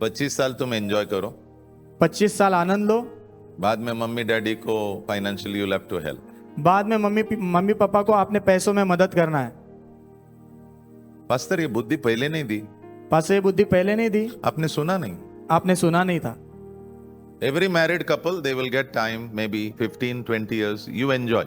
Speaker 1: 25 साल तुम enjoy करो.
Speaker 2: 25 साल आनंद लो,
Speaker 1: बाद में मम्मी डैडी को financially you'll have to help.
Speaker 2: बाद में मम्मी पापा को आपने पैसों में मदद करना है।
Speaker 1: पास्टर ये बुद्धि पहले नहीं दी,
Speaker 2: पास ये बुद्धि पहले नहीं दी,
Speaker 1: आपने सुना नहीं.
Speaker 2: आपने सुना नहीं था।
Speaker 1: Every married couple, they will get time, maybe 15, 20 years. You enjoy.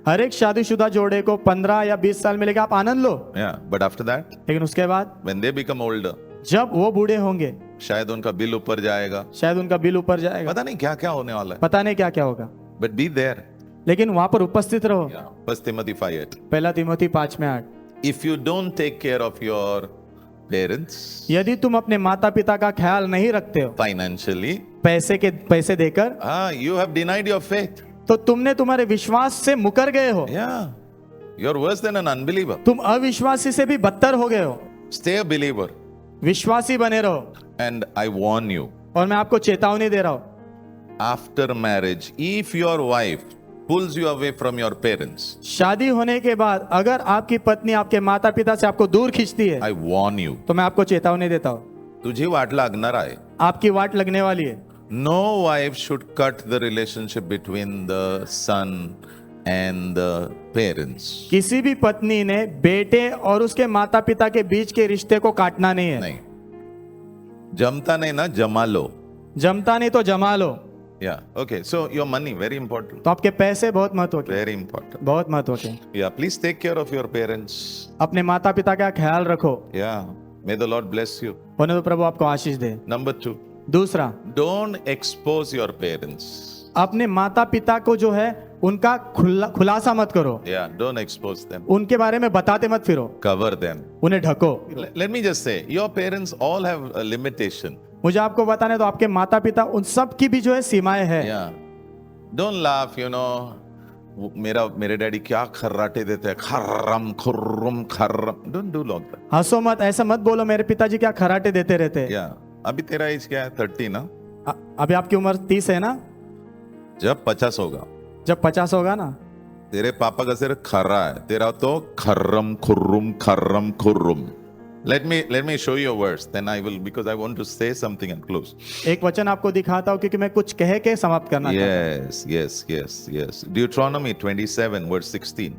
Speaker 2: हर एक शादीशुदा जोड़े को 15 या 20 साल मिलेगा, आप आनंद लो।
Speaker 1: Yeah, but after that,
Speaker 2: लेकिन उसके बाद
Speaker 1: when they become older,
Speaker 2: जब वो बूढ़े होंगे,
Speaker 1: शायद उनका बिल ऊपर जाएगा.
Speaker 2: शायद उनका बिल ऊपर जाएगा,
Speaker 1: पता नहीं क्या क्या होने वाला है.
Speaker 2: पता नहीं क्या क्या होगा,
Speaker 1: But be there.
Speaker 2: लेकिन वहां पर उपस्थित रहो।
Speaker 1: Yeah. 1 Timothy 5:8.
Speaker 2: पहला Timothy 5:8,
Speaker 1: If you don't take care of your parents
Speaker 2: यदि तुम अपने माता पिता का ख्याल नहीं रखते हो
Speaker 1: financially,
Speaker 2: पैसे देकर,
Speaker 1: you have denied your faith.
Speaker 2: तो तुमने तुम्हारे विश्वास से मुकर गए हो।
Speaker 1: Yeah, you're worse than an unbeliever.
Speaker 2: तुम अविश्वासी से भी बदतर हो गए हो।
Speaker 1: Stay a believer.
Speaker 2: विश्वासी बने रहो।
Speaker 1: And I warn you,
Speaker 2: और मैं आपको चेतावनी दे रहा हूं,
Speaker 1: after marriage, if your wife pulls you away from your parents,
Speaker 2: शादी होने के बाद अगर आपकी पत्नी आपके माता पिता से आपको दूर खींचती है,
Speaker 1: I warn you,
Speaker 2: तो मैं आपको चेतावनी देता हूं,
Speaker 1: तुझे वाट लागणार आहे.
Speaker 2: आपकी वाट लगने वाली है।
Speaker 1: No wife should cut the relationship between the son and the parents.
Speaker 2: किसी भी पत्नी ने बेटे और उसके माता पिता के बीच के रिश्ते को काटना नहीं है।
Speaker 1: नहीं, जमता नहीं ना, जमा लो.
Speaker 2: जमता नहीं तो जमा लो।
Speaker 1: Yeah, okay. So your money, very important.
Speaker 2: तो आपके पैसे बहुत महत्व के,
Speaker 1: Very important.
Speaker 2: बहुत महत्व के।
Speaker 1: Yeah, please take care of your parents.
Speaker 2: अपने माता पिता का ख्याल रखो,
Speaker 1: Yeah, may the Lord bless you.
Speaker 2: होने तो प्रभु आपको आशीष दे।
Speaker 1: Number 2,
Speaker 2: दूसरा,
Speaker 1: don't expose your parents.
Speaker 2: अपने माता पिता को जो है उनका खुलासा मत करो,
Speaker 1: Yeah, don't expose them.
Speaker 2: उनके बारे में बताते मत फिरो,
Speaker 1: Cover them.
Speaker 2: उन्हें ढको।
Speaker 1: Let me just say, your parents all have a limitation.
Speaker 2: मुझे आपको बताने तो आपके माता पिता उन सब की भी जो है सीमाएं है।
Speaker 1: Yeah. Don't laugh, you know. मेरे डैडी क्या खर्राटे देते हैं, खर्रम Khurram खर्रम. Don't do like that.
Speaker 2: हंसो मत, ऐसा मत बोलो मेरे पिताजी क्या खराटे देते रहते हैं।
Speaker 1: Yeah. अभी तेरा एज क्या है? 30 ना?
Speaker 2: अभी आपकी उम्र 30 है ना?
Speaker 1: जब 50 होगा,
Speaker 2: जब 50 होगा ना,
Speaker 1: तेरे पापा का सिर खर्रा है, तेरा तो खर्रम खुर्रुम खर्रम खुर्रुम. Let me show you a verse, then I will, because I want to say something and close.
Speaker 2: एक वचन आपको दिखाता हूँ क्योंकि मैं कुछ कह के समाप्त करना चाहता हूँ।
Speaker 1: Yes. Deuteronomy 27 verse 16.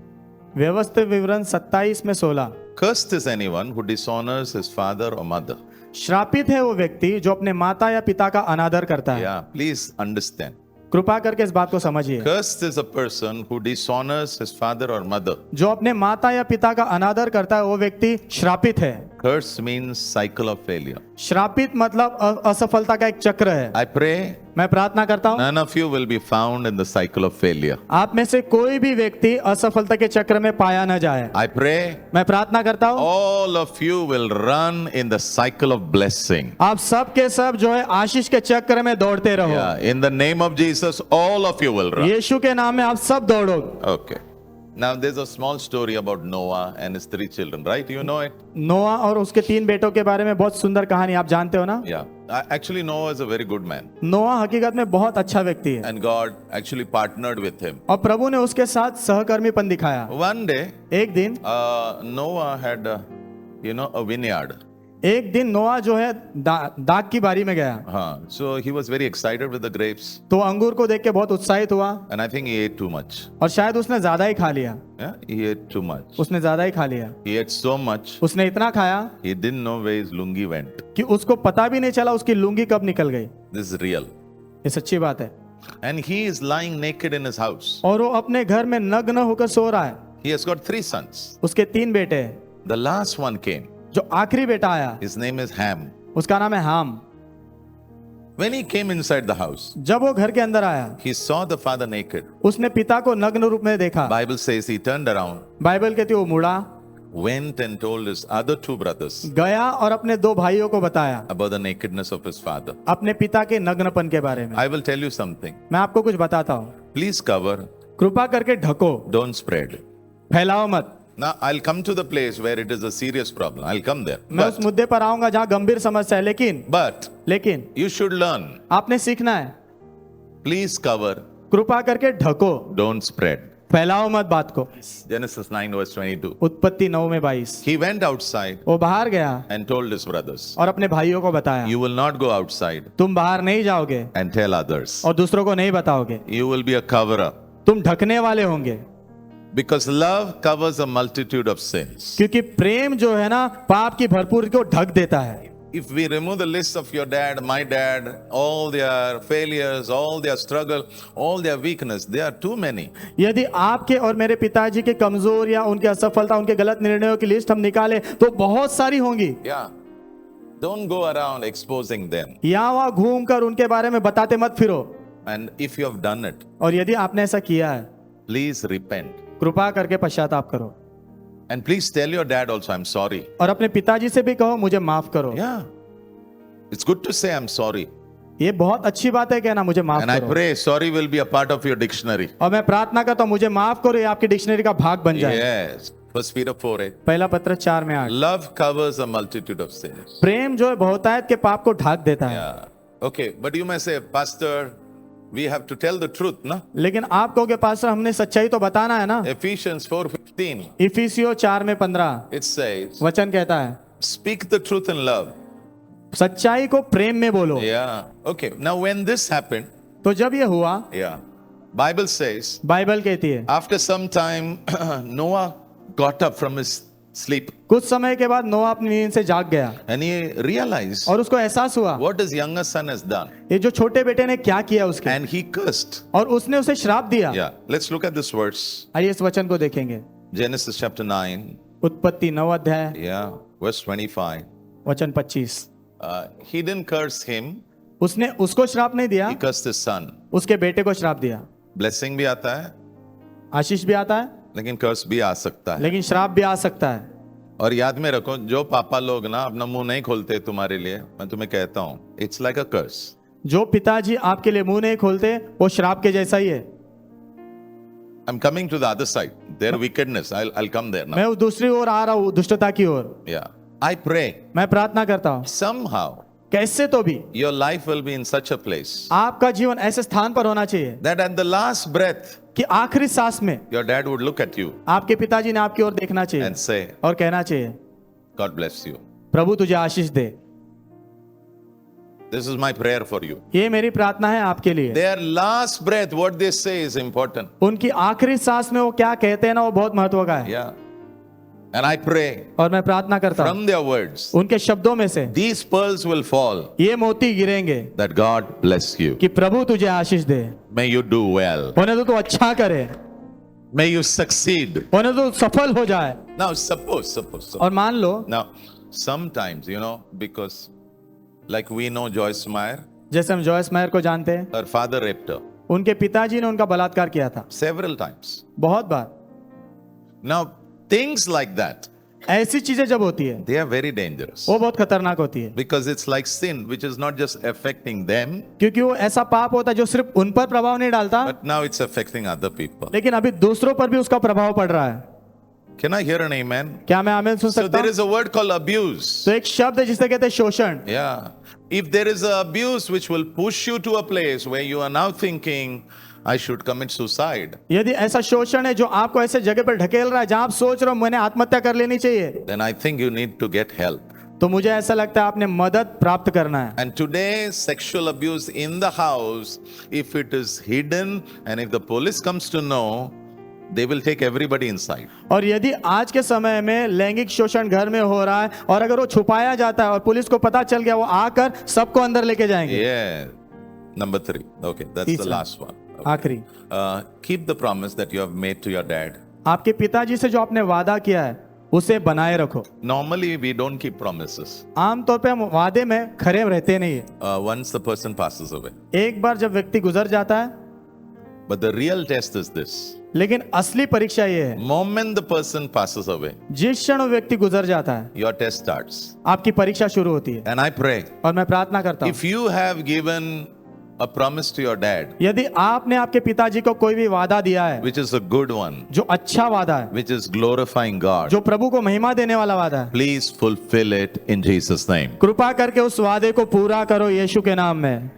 Speaker 2: व्यवस्थित विवरण 27 में 16।
Speaker 1: Cursed is anyone who dishonors his father or mother.
Speaker 2: श्रापित है वो व्यक्ति जो अपने माता या पिता का अनादर करता है।
Speaker 1: Yeah, please understand.
Speaker 2: कृपा करके इस बात को समझिए।
Speaker 1: Cursed is a person who dishonors his father or mother.
Speaker 2: जो अपने माता या पिता का अनादर करता है वो व्यक्ति श्रापित है।
Speaker 1: Curse means cycle of failure.
Speaker 2: श्रापित मतलब असफलता का एक चक्र है।
Speaker 1: I pray
Speaker 2: मैं प्रार्थना करता हूँ
Speaker 1: none of you will be found in the cycle of failure.
Speaker 2: आप में से कोई भी व्यक्ति असफलता के चक्र में पाया न जाए।
Speaker 1: I pray
Speaker 2: मैं प्रार्थना करता हूँ
Speaker 1: all of you will run in the cycle of blessing.
Speaker 2: आप सब के सब जो है आशीष के चक्र में दौड़ते रहो।
Speaker 1: Yeah, in the name of Jesus, all of you will run.
Speaker 2: यीशु के नाम में आप सब दौड़ो।
Speaker 1: Okay. Now there's a small story about Noah and his 3 children, right? You know it?
Speaker 2: नोआ और उसके 3 बेटों के बारे में बहुत सुंदर कहानी आप जानते हो ना?
Speaker 1: Yeah. Actually, Noah is a very good man.
Speaker 2: नोआ हकीकत में बहुत अच्छा व्यक्ति है
Speaker 1: And God actually partnered with him.
Speaker 2: और प्रभु ने उसके साथ सहकर्मीपन दिखाया।
Speaker 1: One day,
Speaker 2: एक दिन
Speaker 1: Noah had, a vineyard.
Speaker 2: एक दिन नोआ जो है दाग की बारी में गया।
Speaker 1: So he was very excited with the grapes.
Speaker 2: तो अंगूर को देख के बहुत उत्साहित हुआ
Speaker 1: And I think he ate too much.
Speaker 2: और शायद उसने ज्यादा ही खा लिया।
Speaker 1: Yeah, he ate too much.
Speaker 2: उसने ज्यादा ही खा लिया।
Speaker 1: He ate so much,
Speaker 2: उसने इतना खाया
Speaker 1: he didn't know where his lungi went.
Speaker 2: कि उसको पता भी नहीं चला उसकी लुंगी कब निकल गई।
Speaker 1: This is real.
Speaker 2: ये सच्ची बात है।
Speaker 1: And he is lying naked in his house.
Speaker 2: और वो अपने घर में नग्न होकर सो रहा है।
Speaker 1: He has got 3 sons.
Speaker 2: उसके 3 बेटे हैं।
Speaker 1: The last one came.
Speaker 2: जो आखिरी बेटा आया
Speaker 1: His name is Ham.
Speaker 2: उसका नाम है हाम।
Speaker 1: When he came inside the house,
Speaker 2: जब वो घर के अंदर आया
Speaker 1: he saw the father naked.
Speaker 2: उसने पिता को नग्न रूप में देखा।
Speaker 1: Bible says he turned around,
Speaker 2: Bible कहती है वो मुड़ा,
Speaker 1: went and told his other 2 brothers
Speaker 2: गया और अपने 2 भाइयों को बताया
Speaker 1: about the nakedness of his father.
Speaker 2: अपने पिता के नग्नपन के बारे में।
Speaker 1: I will tell you something.
Speaker 2: मैं आपको कुछ बताता हूँ,
Speaker 1: Please cover,
Speaker 2: कृपा करके ढको,
Speaker 1: don't spread.
Speaker 2: फैलाओ मत।
Speaker 1: Now I'll come to the place where it is a serious problem. I'll come there.
Speaker 2: मैं उस मुद्दे पर आऊंगा जहाँ गंभीर समस्या है, लेकिन
Speaker 1: You should learn.
Speaker 2: आपने सीखना है।
Speaker 1: Please cover,
Speaker 2: कृपा करके ढको,
Speaker 1: don't spread.
Speaker 2: फैलाओ मत बात को।
Speaker 1: Genesis 9 verse 22.
Speaker 2: उत्पत्ति 9 में 22।
Speaker 1: He went outside
Speaker 2: वो बाहर गया
Speaker 1: and told his brothers,
Speaker 2: और अपने भाइयों को बताया,
Speaker 1: you will not go outside
Speaker 2: तुम बाहर नहीं जाओगे
Speaker 1: and tell others.
Speaker 2: और दूसरों को नहीं बताओगे,
Speaker 1: You will be a cover-up.
Speaker 2: तुम ढकने वाले होंगे।
Speaker 1: Because love covers a multitude of sins.
Speaker 2: क्योंकि प्रेम जो है ना पाप की भरपूर को ढक देता है।
Speaker 1: If we remove the list of your dad, my dad, all their failures, all their struggle, all their weakness, there are too many.
Speaker 2: यदि आपके और मेरे पिताजी के कमजोर या उनकी असफलता, उनके गलत निर्णयों की लिस्ट हम निकाले तो बहुत सारी होंगी।
Speaker 1: Yeah. Don't go around exposing them.
Speaker 2: यहाँ वहाँ घूम कर उनके बारे में बताते मत फिरो।
Speaker 1: And if you have done it,
Speaker 2: और यदि आपने ऐसा किया है,
Speaker 1: please repent.
Speaker 2: कृपा करके पश्चाताप करो
Speaker 1: And please tell your dad also, I'm sorry.
Speaker 2: और अपने पिताजी से भी कहो मुझे माफ करो।
Speaker 1: Yeah. It's good to say I'm sorry.
Speaker 2: ये बहुत अच्छी बात है कहना मुझे माफ
Speaker 1: And I
Speaker 2: करो।
Speaker 1: pray sorry will be a part of your dictionary.
Speaker 2: और मैं प्रार्थना करता हूँ मुझे माफ करो, ये आपकी डिक्शनरी का भाग बन जाए।
Speaker 1: Yes. 1 Peter 4:8.
Speaker 2: पहला पत्र 4 में 8।
Speaker 1: Love covers a multitude of sins.
Speaker 2: प्रेम जो है बहुतायत के पाप को ढाक देता है।
Speaker 1: Yeah. Okay. But you may say, Pastor, we have to tell the truth, na?
Speaker 2: लेकिन आप कहोगे पास्टर हमने सच्चाई तो बताना है ना।
Speaker 1: Ephesians 4:15.
Speaker 2: इफिसियों 4 में 15
Speaker 1: It says,
Speaker 2: वचन कहता है
Speaker 1: speak the truth in love.
Speaker 2: सच्चाई को प्रेम में बोलो।
Speaker 1: Yeah. Okay. Now when this happened,
Speaker 2: तो जब ये हुआ
Speaker 1: yeah, Bible says,
Speaker 2: बाइबल कहती है
Speaker 1: after some time, Noah got up from his sleep
Speaker 2: कुछ समय के बाद नोआ अपनी नींद से जाग गया
Speaker 1: and he realized
Speaker 2: और उसको एहसास हुआ
Speaker 1: what his younger son has done.
Speaker 2: ये जो छोटे बेटे ने क्या किया उसके,
Speaker 1: And he cursed.
Speaker 2: और उसने उसे श्राप दिया।
Speaker 1: Yeah, let's look at this verse.
Speaker 2: आइए इस वचन को देखेंगे।
Speaker 1: Genesis chapter 9,
Speaker 2: उत्पत्ति 9 अध्याय
Speaker 1: yeah, verse 25.
Speaker 2: वचन 25।
Speaker 1: He didn't curse him,
Speaker 2: उसने उसको श्राप नहीं दिया,
Speaker 1: he cursed his son.
Speaker 2: उसके बेटे को श्राप दिया।
Speaker 1: Blessing भी आता है,
Speaker 2: आशीष भी आता है
Speaker 1: लेकिन कर्स भी आ सकता है।
Speaker 2: लेकिन श्राप भी आ सकता है।
Speaker 1: और याद में रखो, जो पापा लोग ना अपना मुंह नहीं खोलते तुम्हारे लिए, मैं तुम्हें कहता हूं, इट्स लाइक अ कर्स।
Speaker 2: जो पिताजी आपके लिए मुंह नहीं खोलते वो श्राप के जैसा ही है।
Speaker 1: I'm coming to the other side, their wickedness. I'll come there now.
Speaker 2: मैं उस दूसरी ओर आ रहा हूँ, दुष्टता की ओर।
Speaker 1: Yeah, I pray
Speaker 2: मैं प्रार्थना करता हूँ
Speaker 1: somehow
Speaker 2: कैसे तो भी
Speaker 1: your life will be in such a place
Speaker 2: आपका जीवन ऐसे स्थान पर होना चाहिए
Speaker 1: that at the last breath
Speaker 2: कि आखिरी सांस में
Speaker 1: your dad would look at you
Speaker 2: आपके पिताजी ने आपकी ओर देखना चाहिए
Speaker 1: and say,
Speaker 2: और कहना चाहिए,
Speaker 1: God bless you.
Speaker 2: प्रभु तुझे आशीष दे।
Speaker 1: This is my prayer for you.
Speaker 2: ये मेरी प्रार्थना है आपके लिए।
Speaker 1: Their last breath, what they say is important.
Speaker 2: उनकी आखिरी सांस में वो क्या कहते हैं ना, वो बहुत महत्व का है।
Speaker 1: Yeah. And I pray
Speaker 2: और मैं प्रार्थना करता हूँ
Speaker 1: from their words,
Speaker 2: उनके शब्दों में से
Speaker 1: these pearls will fall,
Speaker 2: ये मोती गिरेंगे
Speaker 1: that God bless you.
Speaker 2: कि प्रभु तुझे आशीष दे।
Speaker 1: May you do well.
Speaker 2: होने तो तू अच्छा करे,
Speaker 1: May you succeed.
Speaker 2: होने तो सफल हो जाए।
Speaker 1: Now suppose.
Speaker 2: और मान लो,
Speaker 1: Now, sometimes, because like we know Joyce Meyer,
Speaker 2: जैसे हम जॉयस मायर को जानते हैं,
Speaker 1: her father raped her
Speaker 2: उनके पिताजी ने उनका बलात्कार किया था
Speaker 1: several times.
Speaker 2: बहुत बार।
Speaker 1: Now, things like that,
Speaker 2: ऐसी चीजें जब होती है
Speaker 1: they are very dangerous.
Speaker 2: वो बहुत खतरनाक होती है,
Speaker 1: Because it's like sin, which is not just affecting them,
Speaker 2: क्योंकि वो ऐसा पाप होता है जो सिर्फ उन पर प्रभाव नहीं डालता,
Speaker 1: but now it's affecting other people.
Speaker 2: लेकिन अभी दूसरों पर भी उसका प्रभाव पड़ रहा है।
Speaker 1: Can I hear an amen?
Speaker 2: क्या मैं आमीन सुन
Speaker 1: So
Speaker 2: सकता
Speaker 1: there
Speaker 2: हूँ?
Speaker 1: is a word called abuse.
Speaker 2: तो एक शब्द है जिसे कहते हैं शोषण।
Speaker 1: Yeah. If there is a abuse which will push you to a place where you are now thinking, I should commit suicide,
Speaker 2: यदि ऐसा शोषण है जो आपको ऐसे जगह पर ढकेल रहा है जहां आप सोच रहे हो मैंने आत्महत्या कर लेनी चाहिए,
Speaker 1: then I think you need to get help.
Speaker 2: तो मुझे ऐसा लगता है आपने मदद प्राप्त करना है।
Speaker 1: And today, sexual abuse in the house, if it is hidden and if the police comes to know, they will take everybody inside.
Speaker 2: और यदि आज के समय में लैंगिक शोषण घर में हो रहा है और अगर वो छुपाया जाता है और पुलिस को पता चल गया, वो आकर सबको अंदर लेके जाएंगे।
Speaker 1: Yeah. Number 3. Okay, that's the
Speaker 2: तीसरा।
Speaker 1: last one.
Speaker 2: आखिरी,
Speaker 1: Keep the promise that you have made to your dad.
Speaker 2: आपके पिताजी से जो आपने वादा किया है उसे बनाए रखो।
Speaker 1: Normally, we don't keep promises.
Speaker 2: आमतौर पे हम वादे में खरे रहते नहीं है।
Speaker 1: Once the person passes away.
Speaker 2: एक बार जब व्यक्ति गुजर जाता है,
Speaker 1: But the real test is this.
Speaker 2: लेकिन असली परीक्षा ये है,
Speaker 1: Moment the person passes away,
Speaker 2: जिस क्षण वो व्यक्ति गुजर जाता है
Speaker 1: your test starts.
Speaker 2: आपकी परीक्षा शुरू होती है।
Speaker 1: And I pray,
Speaker 2: और मैं प्रार्थना करता हूँ,
Speaker 1: if you have given a promise to your dad,
Speaker 2: यदि आपने आपके पिताजी को कोई भी वादा दिया है
Speaker 1: which is a good one,
Speaker 2: जो अच्छा वादा है,
Speaker 1: which is glorifying God,
Speaker 2: जो प्रभु को महिमा देने वाला वादा है,
Speaker 1: please fulfill it in Jesus' name.
Speaker 2: कृपा करके उस वादे को पूरा करो यीशु के नाम में।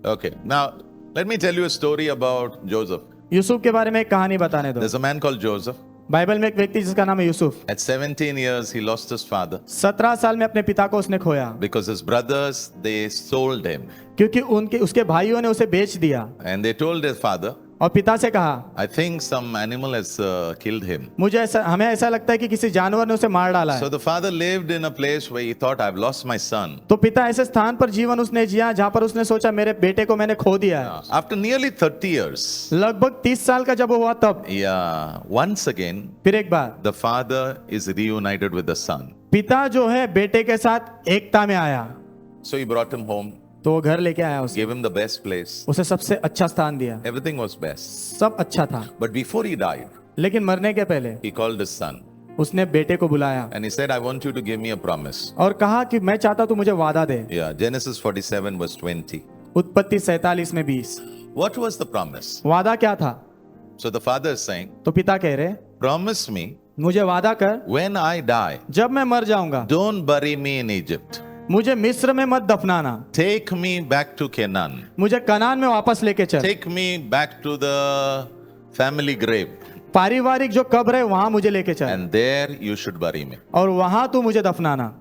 Speaker 1: Okay, now let me tell you a story about Joseph.
Speaker 2: Yusuf के बारे में एक कहानी बताने दो।
Speaker 1: There's a man called Joseph.
Speaker 2: Bible में एक व्यक्ति जिसका नाम है Yusuf,
Speaker 1: At 17 years, he lost his father
Speaker 2: 17 साल में अपने पिता को उसने खोया,
Speaker 1: because his brothers, they sold him.
Speaker 2: क्योंकि उसके भाइयों ने उसे बेच दिया
Speaker 1: And they told his father,
Speaker 2: और पिता से कहा,
Speaker 1: I think some animal has killed him.
Speaker 2: हमें ऐसा लगता है कि किसी जानवर ने उसे मार डाला
Speaker 1: So
Speaker 2: है।
Speaker 1: the father lived in a place where he thought, I've lost my son.
Speaker 2: तो पिता ऐसे स्थान पर जीवन उसने जिया जहां पर उसने सोचा मेरे बेटे को मैंने खो दिया है।
Speaker 1: After nearly 30 years,
Speaker 2: लगभग 30 साल का जब वो हुआ तब
Speaker 1: yeah, once again,
Speaker 2: फिर एक बार
Speaker 1: the father is reunited with the son.
Speaker 2: पिता जो है बेटे के साथ एकता में आया,
Speaker 1: So he brought him home,
Speaker 2: तो वो घर लेके आया उसे,
Speaker 1: gave him the best place.
Speaker 2: उसे सबसे अच्छा स्थान दिया,
Speaker 1: Everything was best.
Speaker 2: सब अच्छा था।
Speaker 1: But before he died,
Speaker 2: लेकिन मरने के पहले
Speaker 1: he called his son
Speaker 2: उसने बेटे को बुलाया
Speaker 1: and he said, I want you to give me a promise.
Speaker 2: और कहा कि मैं चाहता तू मुझे वादा दे।
Speaker 1: Yeah, Genesis 47 verse 20.
Speaker 2: उत्पत्ति 47 में 20।
Speaker 1: What was the promise?
Speaker 2: वादा क्या था?
Speaker 1: So the father is saying,
Speaker 2: तो पिता कह रहे,
Speaker 1: promise me
Speaker 2: मुझे वादा कर
Speaker 1: when I die,
Speaker 2: जब मैं मर जाऊंगा
Speaker 1: don't bury me in Egypt.
Speaker 2: मुझे मिस्र में मत दफनाना,
Speaker 1: Take me back to Canaan.
Speaker 2: मुझे कनान में वापस लेके चल,
Speaker 1: Take me back to the family grave.
Speaker 2: पारिवारिक जो कब्र है वहां मुझे लेके चल
Speaker 1: And there you should bury me.
Speaker 2: और वहां तू मुझे दफनाना।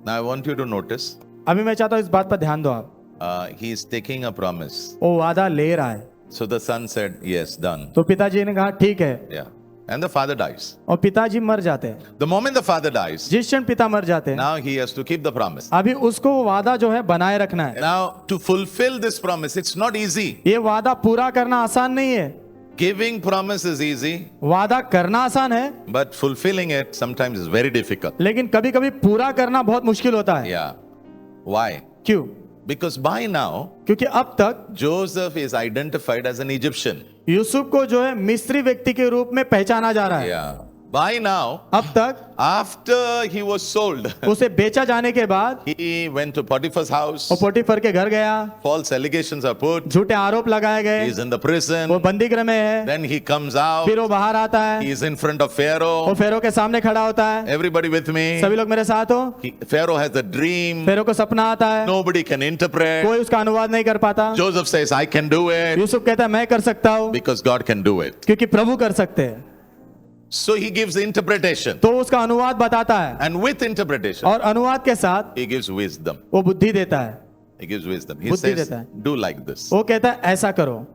Speaker 1: Now I want you to notice,
Speaker 2: अभी मैं चाहता हूँ इस बात पर ध्यान दो आप,
Speaker 1: he is taking a promise.
Speaker 2: वो वादा ले रहा है
Speaker 1: So the son said, yes, done.
Speaker 2: तो पिताजी ने कहा ठीक है,
Speaker 1: Yeah. And the father dies.
Speaker 2: और पिताजी मर जाते हैं।
Speaker 1: The moment the father dies,
Speaker 2: जिस क्षण पिता मर जाते हैं,
Speaker 1: now he has to keep the promise.
Speaker 2: अभी उसको वो वादा जो है बनाए रखना है।
Speaker 1: Now, to fulfill this promise, it's not easy.
Speaker 2: ये वादा पूरा करना आसान नहीं है।
Speaker 1: Giving promise is easy,
Speaker 2: वादा करना आसान है,
Speaker 1: but fulfilling it sometimes is very difficult.
Speaker 2: लेकिन कभी कभी पूरा करना बहुत मुश्किल होता है।
Speaker 1: Yeah. Why?
Speaker 2: क्यों?
Speaker 1: Because by now,
Speaker 2: क्योंकि अब तक
Speaker 1: Joseph is identified as an Egyptian.
Speaker 2: Yusuf को जो है मिस्री व्यक्ति के रूप में पहचाना जा रहा है।
Speaker 1: Yeah. By now,
Speaker 2: अब तक
Speaker 1: after he was sold,
Speaker 2: उसे बेचा जाने के बाद
Speaker 1: he went to Potiphar's house.
Speaker 2: वो पोटीफर के घर गया,
Speaker 1: False allegations are put.
Speaker 2: झूठे आरोप लगाए गए,
Speaker 1: He's in the prison.
Speaker 2: वो बंदी गृह में है,
Speaker 1: Then he comes out.
Speaker 2: फिर वो बाहर आता है,
Speaker 1: He's in front of
Speaker 2: वो
Speaker 1: Pharaoh.
Speaker 2: फेरो के सामने खड़ा होता है।
Speaker 1: Everybody with me.
Speaker 2: सभी लोग मेरे साथ हो।
Speaker 1: Pharaoh has a dream.
Speaker 2: फेरो को सपना आता है,
Speaker 1: Nobody can interpret.
Speaker 2: कोई उसका अनुवाद नहीं कर पाता।
Speaker 1: Joseph says, I can do it
Speaker 2: Yusuf कहता है मैं कर सकता हूँ,
Speaker 1: because God can do it.
Speaker 2: क्योंकि प्रभु कर सकते हैं।
Speaker 1: So he gives interpretation.
Speaker 2: तो उसका अनुवाद बताता है,
Speaker 1: And with interpretation,
Speaker 2: और अनुवाद के साथ
Speaker 1: he gives wisdom.
Speaker 2: वो बुद्धि देता है।
Speaker 1: He gives wisdom. He
Speaker 2: बुद्धि
Speaker 1: says,
Speaker 2: देता है।
Speaker 1: do like this.
Speaker 2: वो कहता है ऐसा करो।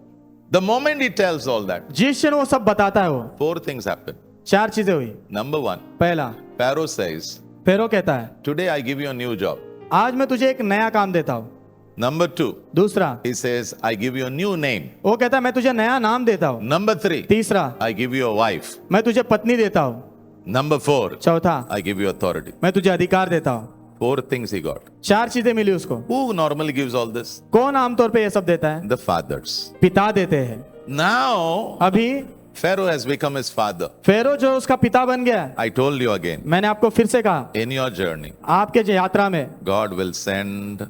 Speaker 1: The moment he tells all that,
Speaker 2: जिस क्षण वो सब बताता है, वो
Speaker 1: 4 things happen.
Speaker 2: 4 चीजें हुई।
Speaker 1: Number 1,
Speaker 2: पहला,
Speaker 1: Pharaoh says,
Speaker 2: फेरो कहता है
Speaker 1: today I give you a new job.
Speaker 2: आज मैं तुझे एक नया काम देता हूँ।
Speaker 1: Number 2,
Speaker 2: दूसरा,
Speaker 1: he says, I give you a new name.
Speaker 2: वो कहता है मैं तुझे नया नाम देता हूँ।
Speaker 1: Number 3,
Speaker 2: तीसरा,
Speaker 1: I give you a wife.
Speaker 2: मैं तुझे पत्नी देता हूँ।
Speaker 1: Number 4,
Speaker 2: चौथा,
Speaker 1: I give you authority.
Speaker 2: मैं तुझे अधिकार देता हूँ।
Speaker 1: 4 things he got.
Speaker 2: 4 चीजें मिली उसको।
Speaker 1: Who normally gives all this?
Speaker 2: कौन आमतौर पे ये सब देता है?
Speaker 1: The fathers.
Speaker 2: पिता देते हैं।
Speaker 1: Now,
Speaker 2: अभी
Speaker 1: Pharaoh has become his father.
Speaker 2: फेरो जो उसका पिता बन गया है,
Speaker 1: I told you again,
Speaker 2: मैंने आपको फिर से कहा,
Speaker 1: in your journey,
Speaker 2: आपके जो यात्रा में
Speaker 1: God will send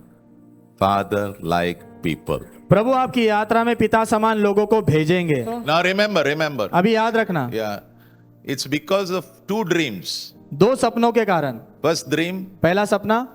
Speaker 1: father-like people.
Speaker 2: प्रभु आपकी यात्रा में पिता समान लोगों को भेजेंगे।
Speaker 1: Now remember.
Speaker 2: अभी याद रखना,
Speaker 1: Yeah. It's because of 2 dreams.
Speaker 2: 2 सपनों के कारण।
Speaker 1: First dream,
Speaker 2: पहला सपना,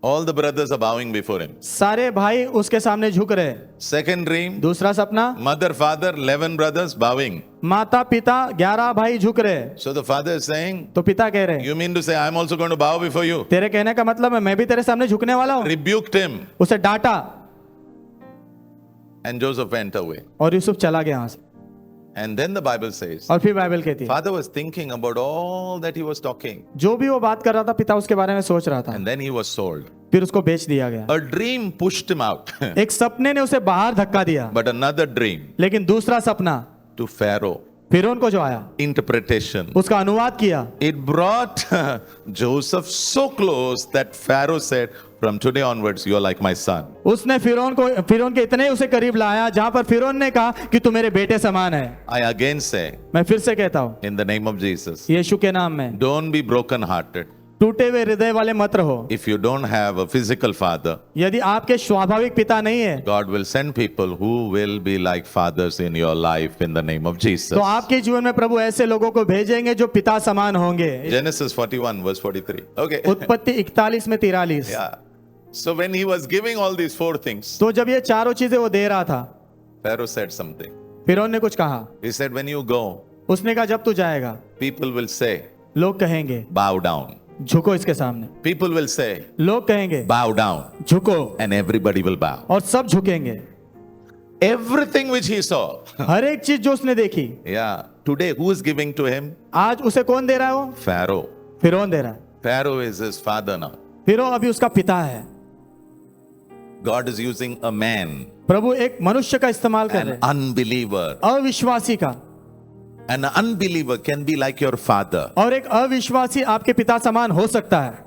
Speaker 1: all the brothers are bowing before him.
Speaker 2: सारे भाई उसके सामने झुक रहे।
Speaker 1: Second dream,
Speaker 2: दूसरा सपना,
Speaker 1: mother, father, 11 brothers bowing.
Speaker 2: माता पिता 11 भाई झुक रहे।
Speaker 1: So the father is saying,
Speaker 2: तो पिता कह रहे,
Speaker 1: you mean to say I'm also going to bow before you?
Speaker 2: तेरे कहने का मतलब है मैं भी तेरे सामने झुकने वाला हूँ।
Speaker 1: Rebuked him.
Speaker 2: उसे डांटा
Speaker 1: And Joseph went away.
Speaker 2: और यूसुफ चला गया वहां से।
Speaker 1: And then the Bible says,
Speaker 2: और फिर बाइबल कहती है,
Speaker 1: father was thinking about all that he was talking.
Speaker 2: जो भी वो बात कर रहा था पिता उसके बारे में सोच रहा था।
Speaker 1: And then he was sold.
Speaker 2: फिर उसको बेच दिया गया।
Speaker 1: A dream pushed him out.
Speaker 2: एक सपने ने उसे बाहर धक्का दिया,
Speaker 1: But another dream
Speaker 2: लेकिन दूसरा सपना
Speaker 1: to Pharaoh,
Speaker 2: फिरौन को जो आया,
Speaker 1: interpretation.
Speaker 2: उसका अनुवाद किया।
Speaker 1: It brought Joseph so close that Pharaoh said, from today onwards, you are like my son.
Speaker 2: उसने फिरौन के इतने उसे करीब लाया जहां पर फिरौन ने कहा कि तू मेरे बेटे समान है।
Speaker 1: I again say,
Speaker 2: मैं फिर से कहता हूँ,
Speaker 1: in the name of Jesus,
Speaker 2: यीशु के नाम में
Speaker 1: don't be broken-hearted.
Speaker 2: टूटे हुए हृदय वाले मत रहो।
Speaker 1: If you don't have a physical father,
Speaker 2: यदि आपके स्वाभाविक पिता नहीं है,
Speaker 1: God will send people who will be like fathers in your life in the name of Jesus.
Speaker 2: तो आपके जीवन में प्रभु ऐसे लोगों को भेजेंगे जो पिता समान होंगे।
Speaker 1: Genesis 41 verse 43. Okay.
Speaker 2: उत्पत्ति 41 में 43।
Speaker 1: Yeah. So when he was giving all these 4 things,
Speaker 2: तो जब ये चारों चीजें वो दे रहा था,
Speaker 1: Pharaoh said something.
Speaker 2: फिरौन ने कुछ कहा।
Speaker 1: He said, when you go,
Speaker 2: उसने कहा जब तू जाएगा,
Speaker 1: people will say,
Speaker 2: लोग कहेंगे
Speaker 1: bow down.
Speaker 2: झुको इसके सामने।
Speaker 1: People will say,
Speaker 2: लोग कहेंगे
Speaker 1: bow down.
Speaker 2: झुको,
Speaker 1: And everybody will bow.
Speaker 2: और सब झुकेंगे।
Speaker 1: Everything which he saw.
Speaker 2: हर एक चीज जो उसने देखी,
Speaker 1: Yeah. Today, who is giving to him?
Speaker 2: आज उसे कौन दे रहा है? वो
Speaker 1: Pharaoh.
Speaker 2: फिरौन दे रहा है।
Speaker 1: Pharaoh is his father now.
Speaker 2: फिरौन अभी उसका पिता है।
Speaker 1: God is using a man,
Speaker 2: प्रभु एक मनुष्य का इस्तेमाल कर
Speaker 1: an
Speaker 2: रहे हैं,
Speaker 1: unbeliever.
Speaker 2: अविश्वासी का।
Speaker 1: An unbeliever can be like your father.
Speaker 2: और एक अविश्वासी आपके पिता समान हो सकता है।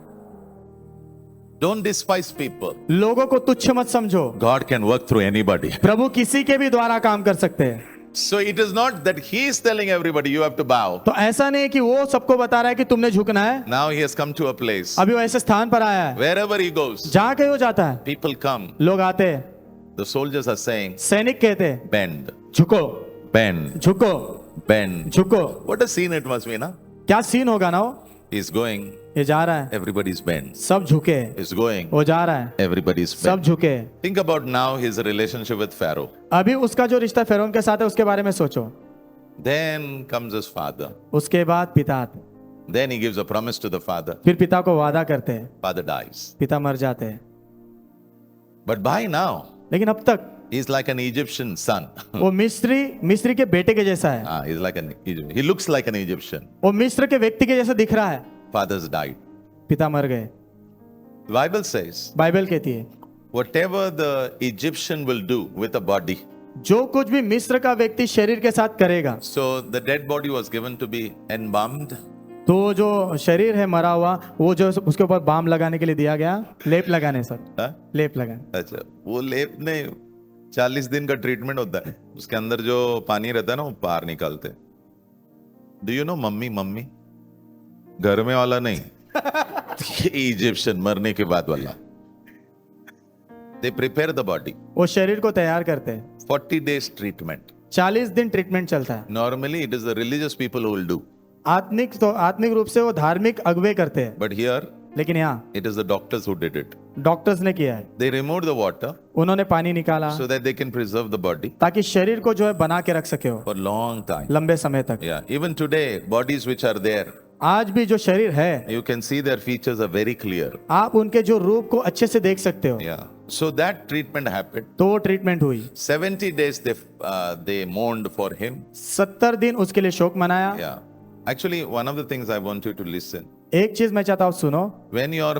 Speaker 1: Don't despise people.
Speaker 2: लोगों को तुच्छ मत समझो,
Speaker 1: God can work through anybody.
Speaker 2: प्रभु किसी के भी द्वारा काम कर सकते हैं।
Speaker 1: So it is not that he is telling everybody you have to bow.
Speaker 2: तो ऐसा नहीं है कि वो सबको बता रहा है कि तुमने झुकना है।
Speaker 1: Now he has come to a place.
Speaker 2: अभी वो ऐसे स्थान पर आया है,
Speaker 1: Wherever he goes,
Speaker 2: जहाँ कहीं वो जाता है,
Speaker 1: people come.
Speaker 2: लोग आते हैं,
Speaker 1: The soldiers are saying,
Speaker 2: सैनिक कहते हैं
Speaker 1: bend,
Speaker 2: झुको,
Speaker 1: bend,
Speaker 2: झुको,
Speaker 1: bend.
Speaker 2: झुको।
Speaker 1: What a scene it must be, na?
Speaker 2: क्या सीन होगा ना वो?
Speaker 1: He's going,
Speaker 2: ये जा रहा है,
Speaker 1: everybody's bent.
Speaker 2: सब झुके।
Speaker 1: He's going,
Speaker 2: वो जा रहा है,
Speaker 1: everybody's
Speaker 2: सब
Speaker 1: bent.
Speaker 2: झुके।
Speaker 1: Think about now his relationship with Pharaoh.
Speaker 2: अभी उसका जो रिश्ता फिरौन के साथ है उसके बारे में सोचो।
Speaker 1: Then comes his father.
Speaker 2: उसके बाद पिता आते,
Speaker 1: Then he gives a promise to the father.
Speaker 2: फिर पिता को वादा करते हैं,
Speaker 1: Father dies.
Speaker 2: पिता मर जाते हैं।
Speaker 1: But by now,
Speaker 2: लेकिन अब तक
Speaker 1: He's like an Egyptian son.
Speaker 2: वो मिस्री के बेटे के जैसा है।
Speaker 1: He's like an Egyptian. He looks like an Egyptian.
Speaker 2: वो मिस्र के व्यक्ति के जैसा दिख रहा है।
Speaker 1: Fathers died.
Speaker 2: पिता मर गए।
Speaker 1: The Bible says,
Speaker 2: बाइबल कहती है
Speaker 1: whatever the Egyptian will do with a body,
Speaker 2: जो कुछ भी मिस्र का व्यक्ति शरीर के साथ करेगा,
Speaker 1: so the dead body was given to be embalmed.
Speaker 2: तो जो शरीर है मरा हुआ, वो जो उसके ऊपर बाम लगाने के लिए दिया गया, लेप लगाने सर,
Speaker 1: हाँ?
Speaker 2: लेप लगाने।
Speaker 1: अच्छा, वो लेप नहीं, 40 दिन का ट्रीटमेंट होता है। उसके अंदर जो पानी रहता है ना, वो बाहर निकालते। डू यू नो मम्मी घर में वाला नहीं, इजिप्शियन मरने के बाद वाला। They prepare the body.
Speaker 2: वो शरीर को तैयार करते हैं।
Speaker 1: 40 days ट्रीटमेंट।
Speaker 2: 40 दिन ट्रीटमेंट चलता है।
Speaker 1: Normally it is the religious people who will do.
Speaker 2: आत्मिक रूप से वो धार्मिक अगुवे करते हैं।
Speaker 1: बट हियर
Speaker 2: लेकिन यहाँ
Speaker 1: it is the doctors who did it.
Speaker 2: Doctors ने किया है।
Speaker 1: दे रिमूव द वाटर,
Speaker 2: उन्होंने पानी निकाला
Speaker 1: so that they can preserve the body
Speaker 2: ताकि शरीर को जो है बना के रख सके हो
Speaker 1: for long time.
Speaker 2: लंबे समय तक।
Speaker 1: Yeah, even today, bodies which are there,
Speaker 2: आज भी जो शरीर है,
Speaker 1: you can see their features are very clear.
Speaker 2: आप उनके जो रूप को अच्छे से देख सकते हो।
Speaker 1: Yeah. So that treatment happened.
Speaker 2: तो वो ट्रीटमेंट हुई।
Speaker 1: 70 days they mourned for him.
Speaker 2: 70 दिन उसके लिए शोक मनाया।
Speaker 1: Yeah. Actually, one of the things I want you to listen.
Speaker 2: एक चीज मैं चाहता हूँ सुनो,
Speaker 1: When your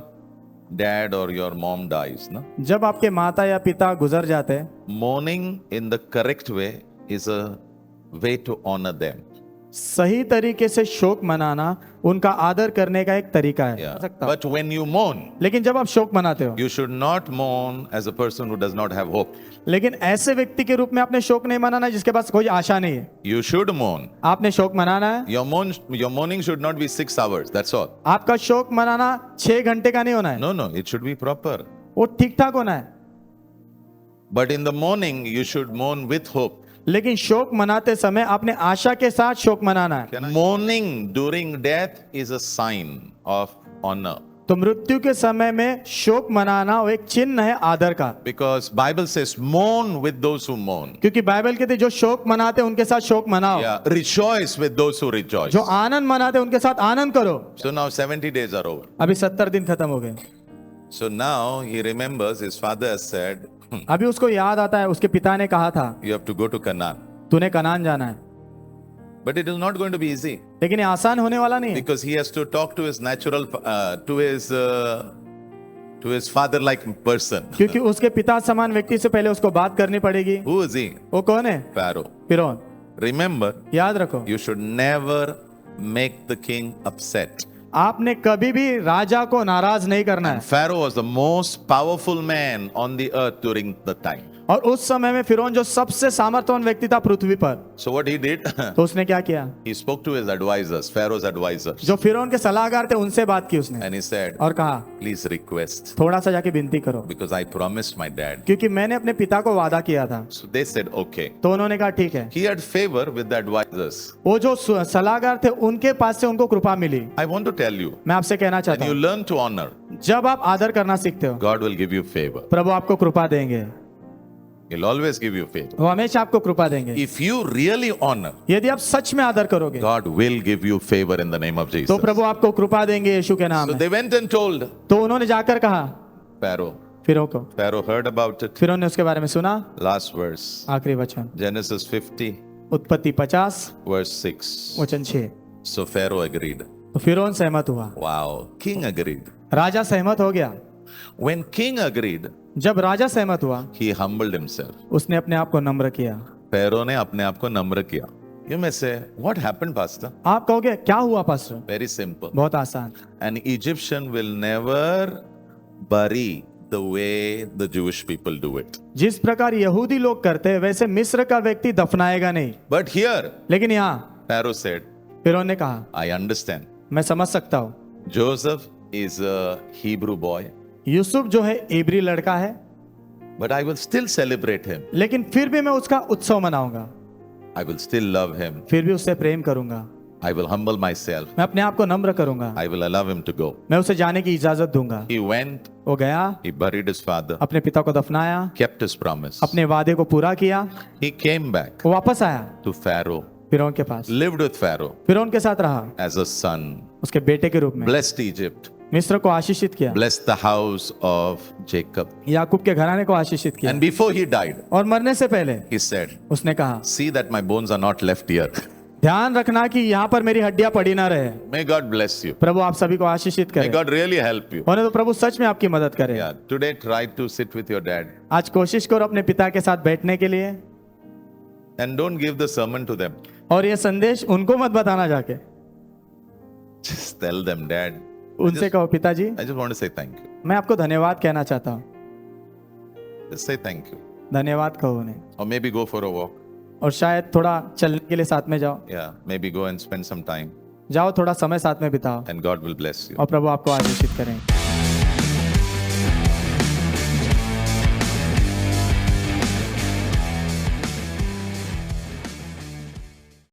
Speaker 1: dad or your mom dies, no?
Speaker 2: जब आपके माता या पिता गुजर जाते हैं,
Speaker 1: Mourning in the correct way is a way to honor them.
Speaker 2: सही तरीके से शोक मनाना उनका आदर करने का एक तरीका है।
Speaker 1: Yeah.
Speaker 2: सकता हूं।
Speaker 1: But when you mourn,
Speaker 2: लेकिन जब आप शोक मनाते हो,
Speaker 1: you should not mourn as a person who does not have hope.
Speaker 2: लेकिन ऐसे व्यक्ति के रूप में आपने शोक नहीं मनाना जिसके पास कोई आशा नहीं है।
Speaker 1: You should mourn.
Speaker 2: आपने शोक मनाना है।
Speaker 1: Your mourning should not be 6 hours. That's all.
Speaker 2: आपका शोक मनाना 6 घंटे का नहीं होना है।
Speaker 1: No, it should be proper.
Speaker 2: वो ठीक ठाक होना है।
Speaker 1: But in the morning, you should mourn with hope.
Speaker 2: लेकिन शोक मनाते समय आपने आशा के साथ शोक मनाना है।
Speaker 1: Mourning during death is a sign of honor.
Speaker 2: तो मृत्यु के समय में शोक मनाना वो एक चिन्ह है आदर का।
Speaker 1: Because Bible says, mourn with those who mourn.
Speaker 2: क्योंकि बाइबल कहते हैं जो शोक मनाते हैं उनके साथ शोक मनाओ।
Speaker 1: Yeah, rejoice with those who rejoice.
Speaker 2: जो आनंद मनाते हैं उनके साथ आनंद करो।
Speaker 1: So now 70 days are over.
Speaker 2: अभी 70 दिन खत्म हो गए।
Speaker 1: So now he remembers his father has said,
Speaker 2: अभी उसको याद आता है उसके पिता ने कहा था
Speaker 1: you have to go to Canaan.
Speaker 2: तूने कनान जाना है।
Speaker 1: But it is not going to be easy.
Speaker 2: लेकिन ये आसान होने वाला नहीं है।
Speaker 1: Because he has to talk to his natural, to his father-like person.
Speaker 2: क्योंकि उसके पिता समान व्यक्ति से पहले उसको बात करनी पड़ेगी।
Speaker 1: Who is he?
Speaker 2: वो कौन है?
Speaker 1: Pharaoh.
Speaker 2: फिरौन।
Speaker 1: Remember,
Speaker 2: याद रखो,
Speaker 1: you should never make the king upset.
Speaker 2: आपने कभी भी राजा को नाराज नहीं करना है।
Speaker 1: Pharaoh was the most powerful man on the earth during the time.
Speaker 2: और उस समय में फिरौन जो सबसे सामर्थ्यवान व्यक्ति था पृथ्वी पर,
Speaker 1: So what he did,
Speaker 2: तो उसने क्या किया?
Speaker 1: he spoke to his advisors, Pharaoh's advisors,
Speaker 2: जो फिरौन के सलाहकार थे उनसे बात की उसने
Speaker 1: and he said,
Speaker 2: और कहा
Speaker 1: please request,
Speaker 2: थोड़ा सा जाके विनती करो,
Speaker 1: because I promised my dad.
Speaker 2: क्योंकि मैंने अपने पिता को वादा किया था।
Speaker 1: So they said, okay.
Speaker 2: तो उन्होंने कहा ठीक है।
Speaker 1: He had favor with the advisors.
Speaker 2: वो जो सलाहकार थे उनके पास से उनको कृपा मिली।
Speaker 1: I want to tell you,
Speaker 2: मैं आपसे कहना
Speaker 1: when
Speaker 2: चाहता
Speaker 1: you
Speaker 2: हूँ,
Speaker 1: learn to honor,
Speaker 2: जब आप आदर करना सीखते हो,
Speaker 1: God will give you favor.
Speaker 2: प्रभु आपको कृपा देंगे।
Speaker 1: He'll always give you favor.
Speaker 2: वो हमेशा आपको कृपा देंगे।
Speaker 1: If you really honor,
Speaker 2: यदि आप सच में आदर करोगे,
Speaker 1: God will give you favor in the name of
Speaker 2: तो
Speaker 1: Jesus.
Speaker 2: प्रभु आपको कृपा देंगे यीशु के नाम
Speaker 1: So
Speaker 2: में।
Speaker 1: they went and told
Speaker 2: तो उन्होंने जाकर कहा
Speaker 1: Pharaoh.
Speaker 2: फिरौन को।
Speaker 1: Pharaoh heard about it.
Speaker 2: फिरौन ने उसके बारे में सुना।
Speaker 1: Last verse,
Speaker 2: आखिरी वचन
Speaker 1: Genesis 50,
Speaker 2: उत्पत्ति 50
Speaker 1: verse 6.
Speaker 2: वचन 6।
Speaker 1: So Pharaoh agreed.
Speaker 2: तो फिरौन सहमत हुआ।
Speaker 1: Wow. King agreed.
Speaker 2: राजा सहमत हो गया।
Speaker 1: When king agreed,
Speaker 2: जब राजा सहमत हुआ,
Speaker 1: he humbled himself.
Speaker 2: उसने अपने आप को नम्र किया।
Speaker 1: Pharaoh ने अपने आप को नम्र किया. You may say, what happened, pastor?
Speaker 2: आप कहोगे क्या हुआ पास्टर?
Speaker 1: Very simple.
Speaker 2: बहुत आसान।
Speaker 1: An Egyptian will never bury the way the Jewish people do it.
Speaker 2: जिस प्रकार यहूदी लोग करते हैं वैसे मिस्र का व्यक्ति दफनाएगा नहीं।
Speaker 1: But here,
Speaker 2: लेकिन यहाँ
Speaker 1: Pharaoh said,
Speaker 2: फिरौन ने कहा
Speaker 1: I understand.
Speaker 2: मैं समझ सकता हूँ,
Speaker 1: Joseph is a Hebrew boy,
Speaker 2: Yusuf जो है इब्री लड़का है,
Speaker 1: but I will still celebrate him.
Speaker 2: लेकिन फिर भी मैं उसका उत्सव मनाऊंगा,
Speaker 1: I will still love him.
Speaker 2: फिर भी उससे प्रेम करूंगा,
Speaker 1: I will humble myself.
Speaker 2: मैं अपने आप को नम्र करूंगा,
Speaker 1: I will allow him to go.
Speaker 2: मैं उसे जाने की इजाजत दूंगा।
Speaker 1: He went,
Speaker 2: वो गया,
Speaker 1: he buried his father,
Speaker 2: अपने पिता को दफनाया,
Speaker 1: kept his promise.
Speaker 2: अपने वादे को पूरा किया,
Speaker 1: He came back
Speaker 2: वो वापस आया
Speaker 1: to Pharaoh,
Speaker 2: फिरौन के पास,
Speaker 1: lived with Pharaoh
Speaker 2: फिरौन के साथ रहा
Speaker 1: as a son,
Speaker 2: उसके बेटे के रूप में,
Speaker 1: blessed Egypt,
Speaker 2: मिस्र को आशीषित किया,
Speaker 1: blessed the house of Jacob.
Speaker 2: याकूब के घराने को आशीषित किया,
Speaker 1: And before he died,
Speaker 2: और मरने से पहले
Speaker 1: he said,
Speaker 2: उसने कहा,
Speaker 1: see that my bones are not left here.
Speaker 2: ध्यान रखना कि यहाँ पर मेरी हड्डियां पड़ी ना रहे।
Speaker 1: May God bless you.
Speaker 2: प्रभु आप सभी को आशीषित
Speaker 1: May
Speaker 2: करे,
Speaker 1: God really help you.
Speaker 2: और तो प्रभु सच में आपकी मदद करे।
Speaker 1: Yeah, today try to sit with your dad
Speaker 2: आज कोशिश करो अपने पिता के साथ बैठने के लिए,
Speaker 1: and don't give the sermon to them.
Speaker 2: और ये संदेश उनको मत बताना जाके,
Speaker 1: Just tell them, Dad,
Speaker 2: उनसे कहो पिताजी
Speaker 1: I just want to say thank you.
Speaker 2: मैं आपको धन्यवाद कहना चाहता हूँ।
Speaker 1: Just say thank you.
Speaker 2: धन्यवाद कहो उन्हें,
Speaker 1: Or maybe go for a walk.
Speaker 2: और शायद थोड़ा चलने के लिए साथ में जाओ,
Speaker 1: Yeah, maybe go and spend some time
Speaker 2: जाओ थोड़ा समय साथ में बिताओ,
Speaker 1: and God will bless you.
Speaker 2: और प्रभु आपको आशीषित करें।